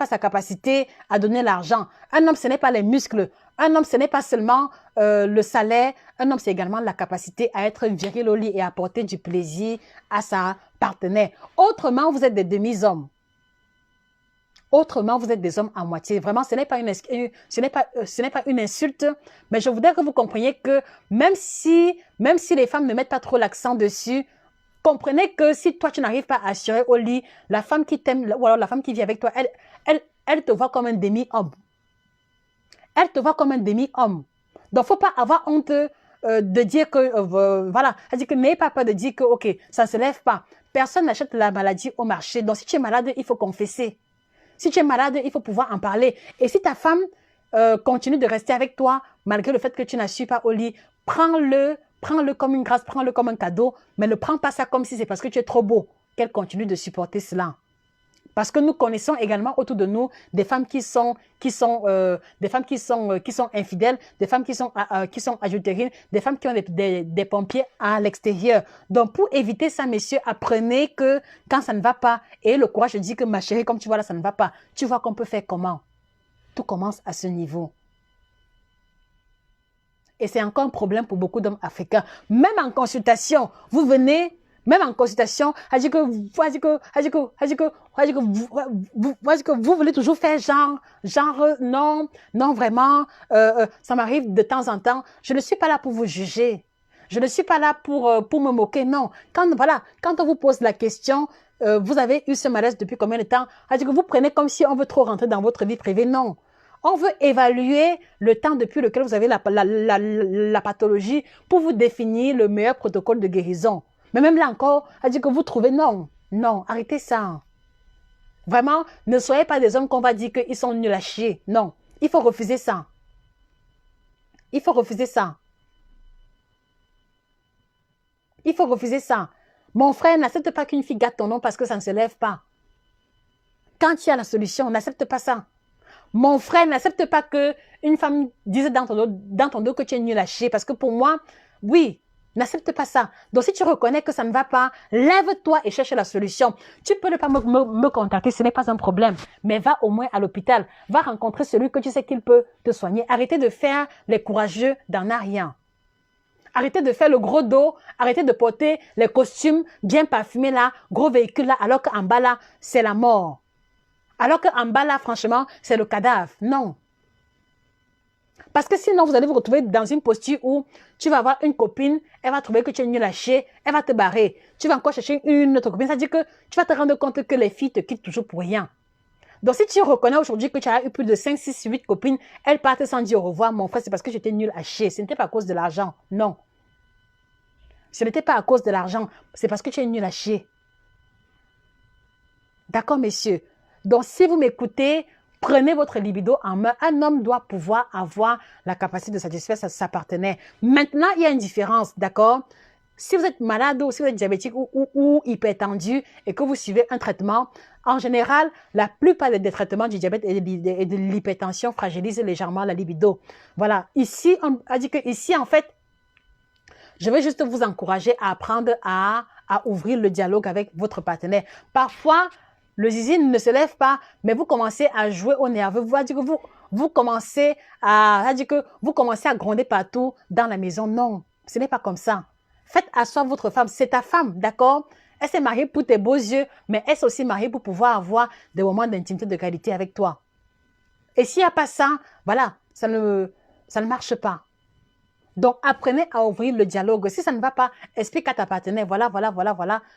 sa capacité à donner l'argent. Un homme, ce n'est pas les muscles. Un homme, ce n'est pas seulement le salaire. Un homme, c'est également la capacité à être viril au lit et à apporter du plaisir à sa partenaire. Autrement, vous êtes des demi-hommes. Autrement, vous êtes des hommes à moitié. Vraiment, ce n'est pas une insulte, mais je voudrais que vous compreniez que même si les femmes ne mettent pas trop l'accent dessus, comprenez que si toi, tu n'arrives pas à assurer au lit, la femme qui t'aime, ou alors la femme qui vit avec toi, elle te voit comme un demi-homme. Elle te voit comme un demi-homme. Donc, faut pas avoir honte de dire que, voilà, c'est-à-dire que n'ayez pas peur de dire que, ok, ça ne se lève pas. Personne n'achète la maladie au marché. Donc, si tu es malade, il faut confesser. Si tu es malade, il faut pouvoir en parler. Et si ta femme continue de rester avec toi, malgré le fait que tu n'assures pas au lit, prends-le comme une grâce, prends-le comme un cadeau, mais ne prends pas ça comme si c'est parce que tu es trop beau qu'elle continue de supporter cela. Parce que nous connaissons également autour de nous des femmes qui sont infidèles, des femmes qui sont adultérines, des femmes qui ont des pompiers à l'extérieur. Donc, pour éviter ça, messieurs, apprenez que quand ça ne va pas, et le courage de dire que ma chérie, comme tu vois là, ça ne va pas, tu vois qu'on peut faire comment? Tout commence à ce niveau. Et c'est encore un problème pour beaucoup d'hommes africains. Même en consultation, vous venez... Même en consultation, vous voulez toujours faire non, vraiment, ça m'arrive de temps en temps. Je ne suis pas là pour vous juger. Je ne suis pas là pour me moquer, non. Quand on vous pose la question, vous avez eu ce malaise depuis combien de temps? Vous prenez comme si on veut trop rentrer dans votre vie privée, non. On veut évaluer le temps depuis lequel vous avez la pathologie pour vous définir le meilleur protocole de guérison. Mais même là encore, que vous trouvez non, arrêtez ça. Vraiment, ne soyez pas des hommes qu'on va dire qu'ils sont nuls à chier. Non, il faut refuser ça. Il faut refuser ça. Il faut refuser ça. Mon frère, n'accepte pas qu'une fille gâte ton nom parce que ça ne se lève pas. Quand il y a la solution, n'accepte pas ça. Mon frère, n'accepte pas qu'une femme dise dans ton dos que tu es nul à chier parce que pour moi, oui, n'accepte pas ça. Donc, si tu reconnais que ça ne va pas, lève-toi et cherche la solution. Tu peux ne pas me contacter, ce n'est pas un problème. Mais va au moins à l'hôpital. Va rencontrer celui que tu sais qu'il peut te soigner. Arrêtez de faire les courageux dans rien. Arrêtez de faire le gros dos. Arrêtez de porter les costumes bien parfumés là, gros véhicules là, alors qu'en bas là, c'est la mort. Alors qu'en bas là, franchement, c'est le cadavre. Non. Parce que sinon, vous allez vous retrouver dans une posture où tu vas avoir une copine, elle va trouver que tu es nul à chier, elle va te barrer. Tu vas encore chercher une autre copine. Ça veut dire que tu vas te rendre compte que les filles te quittent toujours pour rien. Donc, si tu reconnais aujourd'hui que tu as eu plus de 5, 6, 8 copines, elles partent sans dire au revoir, mon frère, c'est parce que j'étais nul à chier. Ce n'était pas à cause de l'argent. Non. Ce n'était pas à cause de l'argent. C'est parce que tu es nul à chier. D'accord, messieurs? Donc, si vous m'écoutez, prenez votre libido en main. Un homme doit pouvoir avoir la capacité de satisfaire sa partenaire. Maintenant, il y a une différence, d'accord? Si vous êtes malade ou si vous êtes diabétique ou hypertendu et que vous suivez un traitement, en général, la plupart des traitements du diabète et de l'hypertension fragilisent légèrement la libido. Voilà. Ici, on a dit que ici, en fait, je vais juste vous encourager à apprendre à ouvrir le dialogue avec votre partenaire. Parfois, le zizi ne se lève pas, mais vous commencez à jouer au nerveux. Vous commencez à gronder partout dans la maison. Non, ce n'est pas comme ça. Faites asseoir votre femme. C'est ta femme, d'accord? Elle s'est mariée pour tes beaux yeux, mais elle s'est aussi mariée pour pouvoir avoir des moments d'intimité de qualité avec toi. Et s'il n'y a pas ça, voilà, ça ne marche pas. Donc, apprenez à ouvrir le dialogue. Si ça ne va pas, explique à ta partenaire, voilà,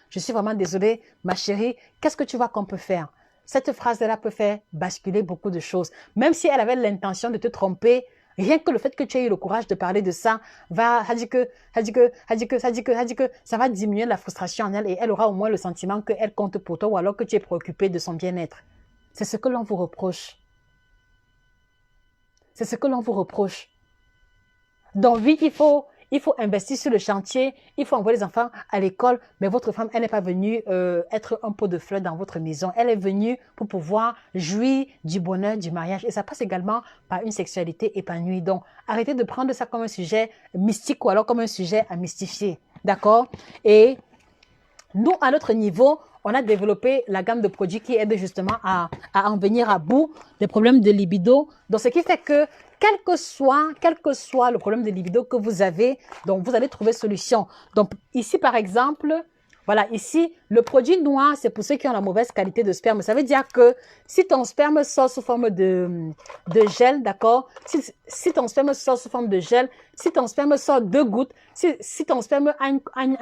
je suis vraiment désolée, ma chérie, qu'est-ce que tu vois qu'on peut faire? Cette phrase-là peut faire basculer beaucoup de choses. Même si elle avait l'intention de te tromper, rien que le fait que tu aies eu le courage de parler de ça, ça va diminuer la frustration en elle et elle aura au moins le sentiment qu'elle compte pour toi ou alors que tu es préoccupé de son bien-être. C'est ce que l'on vous reproche. C'est ce que l'on vous reproche. Donc oui, il faut investir sur le chantier, il faut envoyer les enfants à l'école, mais votre femme, elle n'est pas venue être un pot de fleurs dans votre maison. Elle est venue pour pouvoir jouir du bonheur du mariage. Et ça passe également par une sexualité épanouie. Donc, arrêtez de prendre ça comme un sujet mystique ou alors comme un sujet à mystifier. D'accord? Et nous, à notre niveau, on a développé la gamme de produits qui aide justement à en venir à bout des problèmes de libido. Donc, ce qui fait que, quel que soit le problème de libido que vous avez, donc vous allez trouver solution. Donc, ici, par exemple, voilà, ici, le produit noir, c'est pour ceux qui ont la mauvaise qualité de sperme. Ça veut dire que si ton sperme sort sous forme de gel, d'accord? Si ton sperme sort sous forme de gel, si ton sperme sort 2 gouttes, si ton sperme a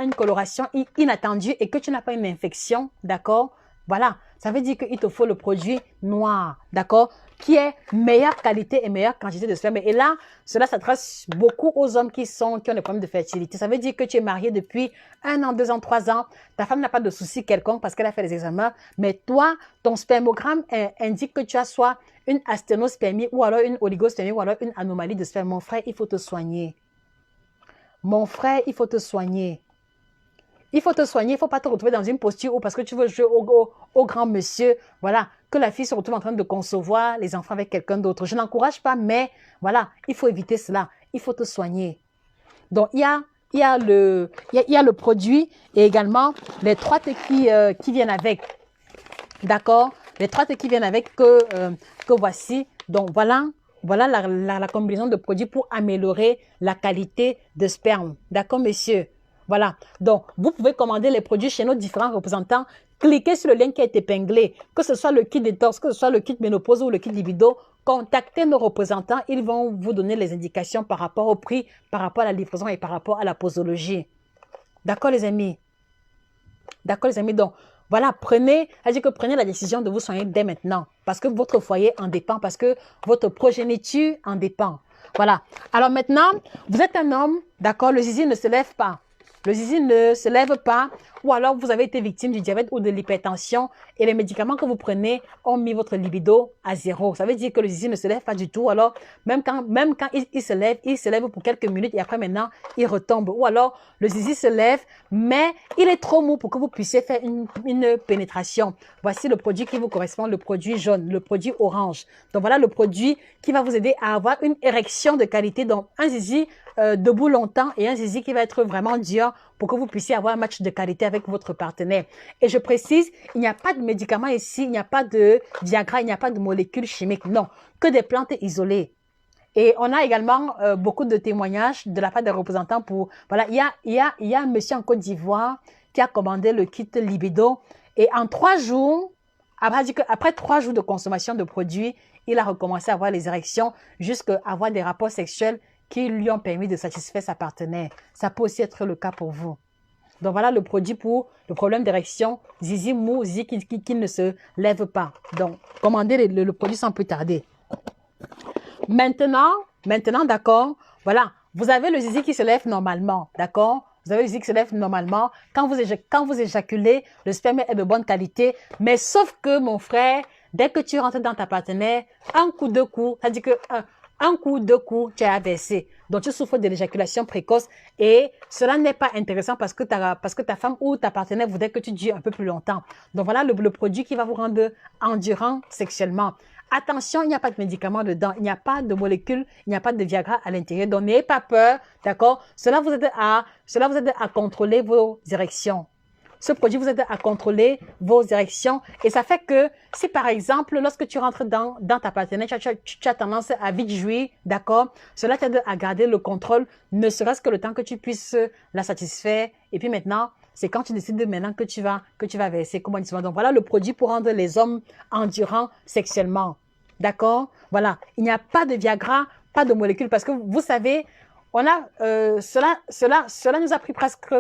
une coloration inattendue et que tu n'as pas une infection, d'accord? Voilà, ça veut dire qu'il te faut le produit noir, d'accord? Qui est meilleure qualité et meilleure quantité de sperme. Et là, cela s'adresse beaucoup aux hommes qui ont des problèmes de fertilité. Ça veut dire que tu es marié depuis 1 an, 2 ans, 3 ans. Ta femme n'a pas de souci quelconque parce qu'elle a fait les examens. Mais toi, ton spermogramme indique que tu as soit une asténospermie ou alors une oligospermie ou alors une anomalie de sperme. Mon frère, il faut te soigner. Mon frère, il faut te soigner. Il faut te soigner, il ne faut pas te retrouver dans une posture où parce que tu veux jouer au grand monsieur, voilà, que la fille se retrouve en train de concevoir les enfants avec quelqu'un d'autre. Je n'encourage pas, mais voilà, il faut éviter cela. Il faut te soigner. Donc, il y a le produit et également les 3 T qui viennent avec. D'accord? Les 3 T qui viennent avec que voici. Donc, voilà la combinaison de produits pour améliorer la qualité de sperme. D'accord, messieurs? Voilà, donc vous pouvez commander les produits chez nos différents représentants. Cliquez sur le lien qui est épinglé, que ce soit le kit détox, que ce soit le kit ménopause ou le kit libido. Contactez nos représentants, ils vont vous donner les indications par rapport au prix, par rapport à la livraison et par rapport à la posologie. D'accord les amis? D'accord les amis? Donc voilà, prenez la décision de vous soigner dès maintenant parce que votre foyer en dépend, parce que votre progéniture en dépend. Voilà, alors maintenant, vous êtes un homme, d'accord, le zizi ne se lève pas. Le zizi ne se lève pas ou alors vous avez été victime du diabète ou de l'hypertension et les médicaments que vous prenez ont mis votre libido à 0. Ça veut dire que le zizi ne se lève pas du tout. Alors, même quand il se lève pour quelques minutes et après maintenant, il retombe. Ou alors, le zizi se lève, mais il est trop mou pour que vous puissiez faire une pénétration. Voici le produit qui vous correspond, le produit jaune, le produit orange. Donc, voilà le produit qui va vous aider à avoir une érection de qualité. Donc, un zizi debout longtemps et un zizi qui va être vraiment dur pour que vous puissiez avoir un match de qualité avec votre partenaire. Et je précise, il n'y a pas de médicaments ici, il n'y a pas de Viagra, il n'y a pas de molécules chimiques, non, que des plantes isolées. Et on a également beaucoup de témoignages de la part des représentants pour, voilà, il y a un monsieur en Côte d'Ivoire qui a commandé le kit libido et en 3 jours, après 3 jours de consommation de produits, il a recommencé à avoir les érections jusqu'à avoir des rapports sexuels qui lui ont permis de satisfaire sa partenaire. Ça peut aussi être le cas pour vous. Donc voilà le produit pour le problème d'érection, zizi mou, zizi qui ne se lève pas. Donc commandez le produit sans plus tarder. Maintenant, d'accord, voilà, vous avez le zizi qui se lève normalement, d'accord? Vous avez le zizi qui se lève normalement. Quand vous éjaculez, le sperme est de bonne qualité, mais sauf que mon frère, dès que tu rentres dans ta partenaire, un coup, 2 coups, c'est-à-dire que un coup, 2 coups, tu as versé. Donc, tu souffres de l'éjaculation précoce et cela n'est pas intéressant parce que ta femme ou ta partenaire voudrait que tu dures un peu plus longtemps. Donc, voilà le produit qui va vous rendre endurant sexuellement. Attention, il n'y a pas de médicaments dedans, il n'y a pas de molécules, il n'y a pas de Viagra à l'intérieur. Donc, n'ayez pas peur, d'accord? Cela vous aide à contrôler vos érections. Ce produit vous aide à contrôler vos érections et ça fait que si par exemple, lorsque tu rentres dans ta partenaire, tu as tendance à vite jouir, d'accord? Cela t'aide à garder le contrôle, ne serait-ce que le temps que tu puisses la satisfaire. Et puis maintenant, c'est quand tu décides maintenant que tu vas verser. Comment dire? Donc voilà le produit pour rendre les hommes endurants sexuellement. D'accord? Voilà. Il n'y a pas de Viagra, pas de molécules parce que vous savez, on a, cela nous a pris presque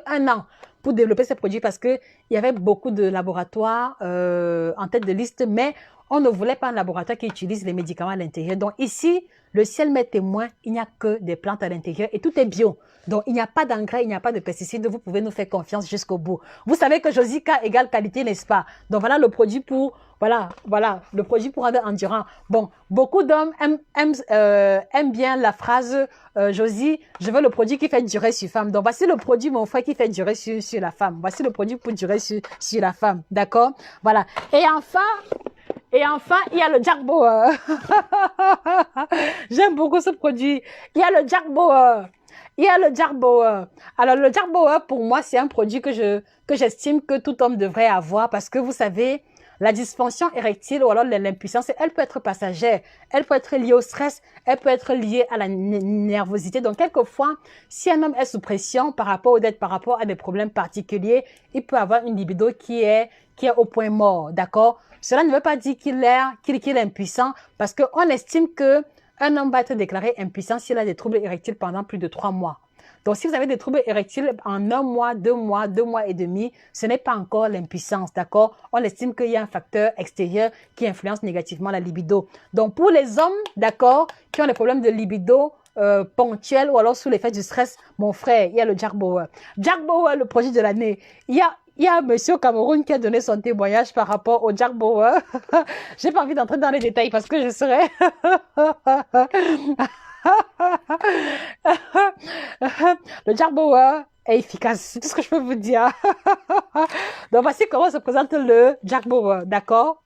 1 an pour développer ces produits parce qu'il y avait beaucoup de laboratoires en tête de liste, mais on ne voulait pas un laboratoire qui utilise les médicaments à l'intérieur. Donc ici, le ciel m'est témoin, il n'y a que des plantes à l'intérieur et tout est bio. Donc il n'y a pas d'engrais, il n'y a pas de pesticides, vous pouvez nous faire confiance jusqu'au bout. Vous savez que Josica égale qualité, n'est-ce pas? Donc voilà le produit pour, le produit pour rendre endurant. Bon, beaucoup d'hommes aiment bien la phrase Josie, je veux le produit qui fait durer sur femme. Donc voici le produit, mon frère, qui fait durer sur la femme. Voici le produit pour durer sur la femme. D'accord? Voilà. Et enfin, il y a le Jack Bauer. J'aime beaucoup ce produit. Il y a le Jack Bauer. Il y a le Jack Bauer. Alors, le Jack Bauer, pour moi, c'est un produit que j'estime que tout homme devrait avoir parce que vous savez, la dysfonction érectile ou alors l'impuissance, elle peut être passagère, elle peut être liée au stress, elle peut être liée à la nervosité. Donc, quelquefois, si un homme est sous pression par rapport par rapport à des problèmes particuliers, il peut avoir une libido qui est au point mort, d'accord? Cela ne veut pas dire qu'il est impuissant parce qu'on estime que un homme va être déclaré impuissant s'il a des troubles érectiles pendant plus de 3 mois. Donc, si vous avez des troubles érectiles en 1 mois, 2 mois, 2 mois et demi, ce n'est pas encore l'impuissance, d'accord? On estime qu'il y a un facteur extérieur qui influence négativement la libido. Donc, pour les hommes, d'accord, qui ont des problèmes de libido ponctuels ou alors sous l'effet du stress, mon frère, il y a le Jack Bauer. Jack Bauer, le produit de l'année. Il y a un monsieur au Cameroun qui a donné son témoignage par rapport au Jack Bauer. J'ai pas envie d'entrer dans les détails parce que je serais... Le Jack Bauer est efficace, c'est tout ce que je peux vous dire. Donc, voici comment se présente le Jack Bauer, d'accord?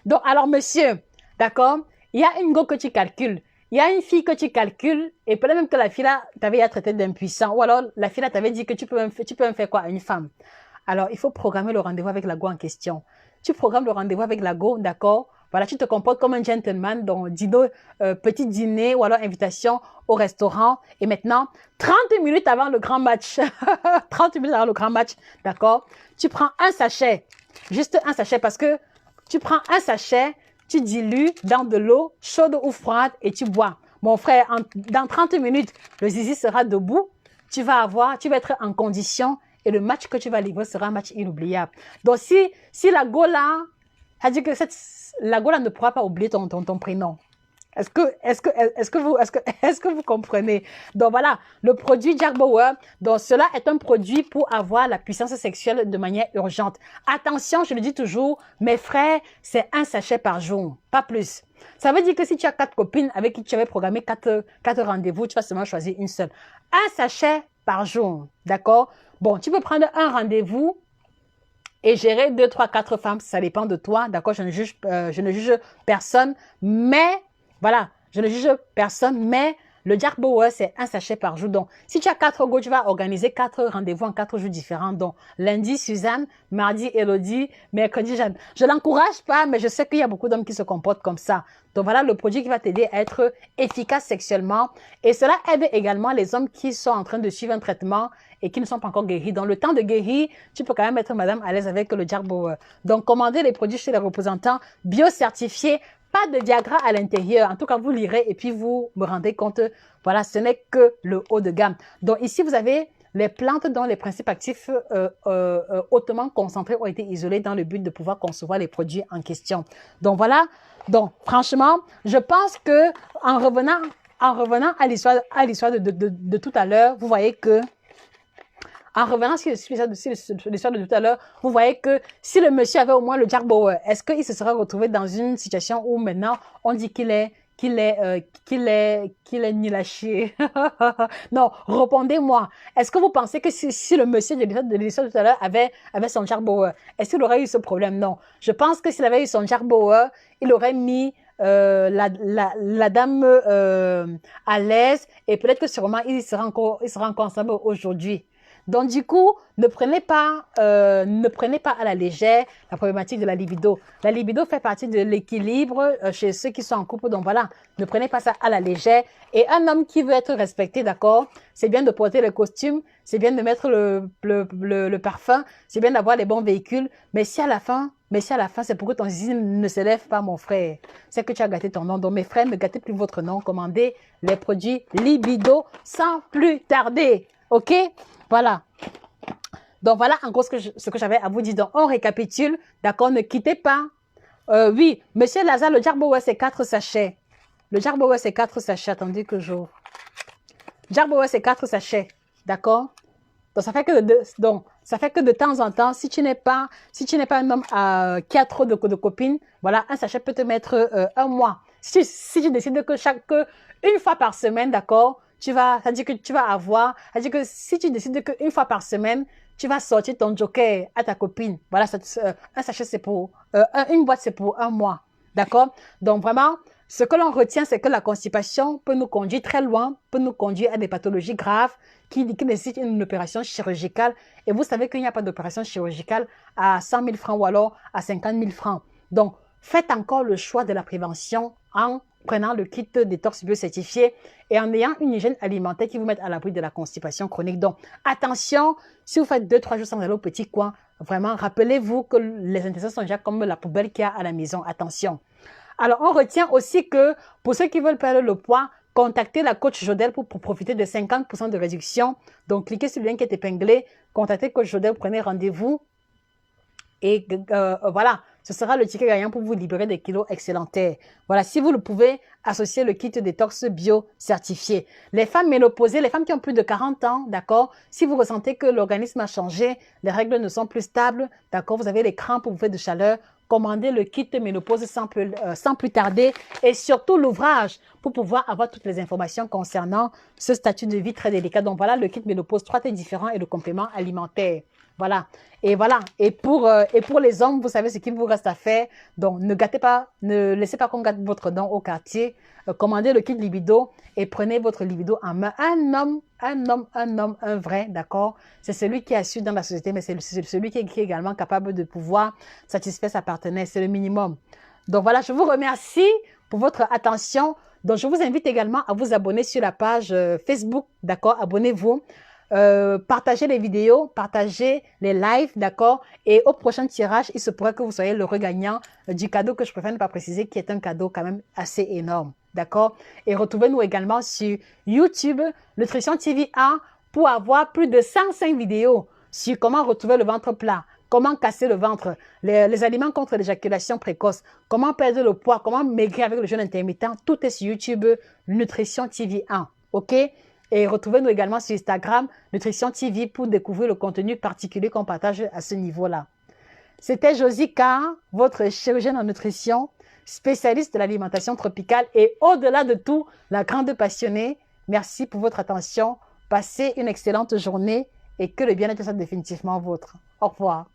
Donc, alors, monsieur, d'accord? Il y a une go que tu calcules. Il y a une fille que tu calcules et peut-être même que la fille là t'avait traité d'impuissant ou alors la fille là t'avait dit que tu peux même faire quoi à une femme. Alors, il faut programmer le rendez-vous avec la go en question. Tu programmes le rendez-vous avec la go, d'accord? Voilà, tu te comportes comme un gentleman, donc petit dîner ou alors invitation au restaurant. Et maintenant, 30 minutes avant le grand match, 30 minutes avant le grand match, d'accord? Tu prends un sachet, juste un sachet parce que tu prends un sachet, tu dilues dans de l'eau chaude ou froide et tu bois. Mon frère, dans 30 minutes, le zizi sera debout, tu vas être en condition et le match que tu vas livrer sera un match inoubliable. Donc, si la go là, elle dit que la go là ne pourra pas oublier ton prénom. Est-ce que vous comprenez? Donc voilà, le produit Jack Bauer, donc cela est un produit pour avoir la puissance sexuelle de manière urgente. Attention, je le dis toujours, mes frères, c'est un sachet par jour, pas plus. Ça veut dire que si tu as 4 copines avec qui tu avais programmé 4 rendez-vous, tu vas seulement choisir une seule. Un sachet par jour, d'accord? Bon, tu peux prendre un rendez-vous et gérer 2, 3, 4 femmes, ça dépend de toi, d'accord? Je ne juge personne, mais voilà, je ne juge personne, mais le Jack Bauer, c'est un sachet par jour. Donc, si tu as 4 go, tu vas organiser 4 rendez-vous en 4 jours différents. Donc, lundi, Suzanne, mardi, Elodie, mercredi, Jeanne. Je l'encourage pas, mais je sais qu'il y a beaucoup d'hommes qui se comportent comme ça. Donc, voilà le produit qui va t'aider à être efficace sexuellement. Et cela aide également les hommes qui sont en train de suivre un traitement et qui ne sont pas encore guéris. Dans le temps de guérir, tu peux quand même être madame à l'aise avec le Jack Bauer. Donc, commandez les produits chez les représentants bio-certifiés. Pas de Viagra à l'intérieur. En tout cas, vous lirez et puis vous me rendez compte, voilà, ce n'est que le haut de gamme. Donc ici, vous avez les plantes dont les principes actifs hautement concentrés ont été isolés dans le but de pouvoir concevoir les produits en question. Donc voilà. Donc franchement, je pense que en revenant à l'histoire de tout à l'heure, vous voyez que en revenant sur l'histoire de tout à l'heure, vous voyez que si le monsieur avait au moins le Jack Bauer, est-ce qu'il se serait retrouvé dans une situation où maintenant on dit qu'il est nul à chier? Non, répondez-moi. Est-ce que vous pensez que si le monsieur de l'histoire de tout à l'heure avait son Jack Bauer, est-ce qu'il aurait eu ce problème? Non. Je pense que s'il avait eu son Jack Bauer, il aurait mis la dame à l'aise et peut-être que sûrement il sera encore ensemble aujourd'hui. Donc, du coup, ne prenez pas à la légère la problématique de la libido. La libido fait partie de l'équilibre chez ceux qui sont en couple. Donc, voilà, ne prenez pas ça à la légère. Et un homme qui veut être respecté, d'accord, c'est bien de porter le costume, c'est bien de mettre le parfum, c'est bien d'avoir les bons véhicules. Mais si à la fin, c'est pour que ton zizi ne s'élève pas, mon frère, c'est que tu as gâté ton nom. Donc, mes frères, ne gâtez plus votre nom. Commandez les produits libido sans plus tarder. OK? Voilà. Donc, voilà en gros ce que j'avais à vous dire. Donc, on récapitule. D'accord? Ne quittez pas. Oui, monsieur Lazare, le Jack Bauer, c'est 4 sachets. Le Jack Bauer, c'est 4 sachets. Attendez que j'ouvre. Jack Bauer, c'est 4 sachets. D'accord? Donc, ça fait que de temps en temps, si tu n'es pas un homme qui a trop de copines, voilà, un sachet peut te mettre un mois. Si tu décides que une fois par semaine, d'accord, c'est-à-dire que c'est-à-dire que si tu décides qu'une fois par semaine, tu vas sortir ton joker à ta copine. Voilà, un sachet, c'est pour, une boîte, c'est pour un mois. D'accord? Donc, vraiment, Ce que l'on retient, c'est que la constipation peut nous conduire très loin, peut nous conduire à des pathologies graves qui nécessitent une opération chirurgicale. Et vous savez qu'il n'y a pas d'opération chirurgicale à 100 000 francs ou alors à 50 000 francs. Donc, faites encore le choix de la prévention en prenant le kit détox bio certifié et en ayant une hygiène alimentaire qui vous mette à l'abri de la constipation chronique. Donc, attention, si vous faites 2-3 jours sans aller au petit coin, vraiment, rappelez-vous que les intestins sont déjà comme la poubelle qu'il y a à la maison. Attention. Alors, on retient aussi que pour ceux qui veulent perdre le poids, contactez la coach Jodel pour profiter de 50% de réduction. Donc, cliquez sur le lien qui est épinglé, contactez coach Jodel, prenez rendez-vous. Et voilà, ce sera le ticket gagnant pour vous libérer des kilos excédentaires. Voilà, si vous le pouvez, associez le kit détox bio certifié. Les femmes ménopausées, les femmes qui ont plus de 40 ans, d'accord, si vous ressentez que l'organisme a changé, les règles ne sont plus stables, d'accord, vous avez les crampes, vous faites de chaleur, commandez le kit ménopause sans plus tarder et surtout l'ouvrage pour pouvoir avoir toutes les informations concernant ce statut de vie très délicat. Donc voilà, le kit ménopause 3 thés différents et le complément alimentaire. Voilà. Et voilà. Et pour les hommes, vous savez ce qu'il vous reste à faire. Donc, ne gâtez pas, ne laissez pas qu'on gâte votre dent au quartier. Commandez le kit libido et prenez votre libido en main. Un vrai, d'accord? C'est celui qui est assuré dans la société, mais c'est celui qui est également capable de pouvoir satisfaire sa partenaire. C'est le minimum. Donc voilà, je vous remercie pour votre attention. Donc, je vous invite également à vous abonner sur la page Facebook, d'accord? Abonnez-vous. Partagez les vidéos, partagez les lives, d'accord? Et au prochain tirage, il se pourrait que vous soyez le regagnant du cadeau que je préfère ne pas préciser, qui est un cadeau quand même assez énorme, d'accord? Et retrouvez-nous également sur YouTube, Nutrition TV 1, pour avoir plus de 105 vidéos sur comment retrouver le ventre plat, comment casser le ventre, les aliments contre l'éjaculation précoce, comment perdre le poids, comment maigrir avec le jeûne intermittent. Tout est sur YouTube, Nutrition TV 1, ok? Et retrouvez-nous également sur Instagram, Nutrition TV, pour découvrir le contenu particulier qu'on partage à ce niveau-là. C'était Josie K, votre chirurgienne en nutrition, spécialiste de l'alimentation tropicale et au-delà de tout, la grande passionnée. Merci pour votre attention. Passez une excellente journée et que le bien-être soit définitivement vôtre. Au revoir.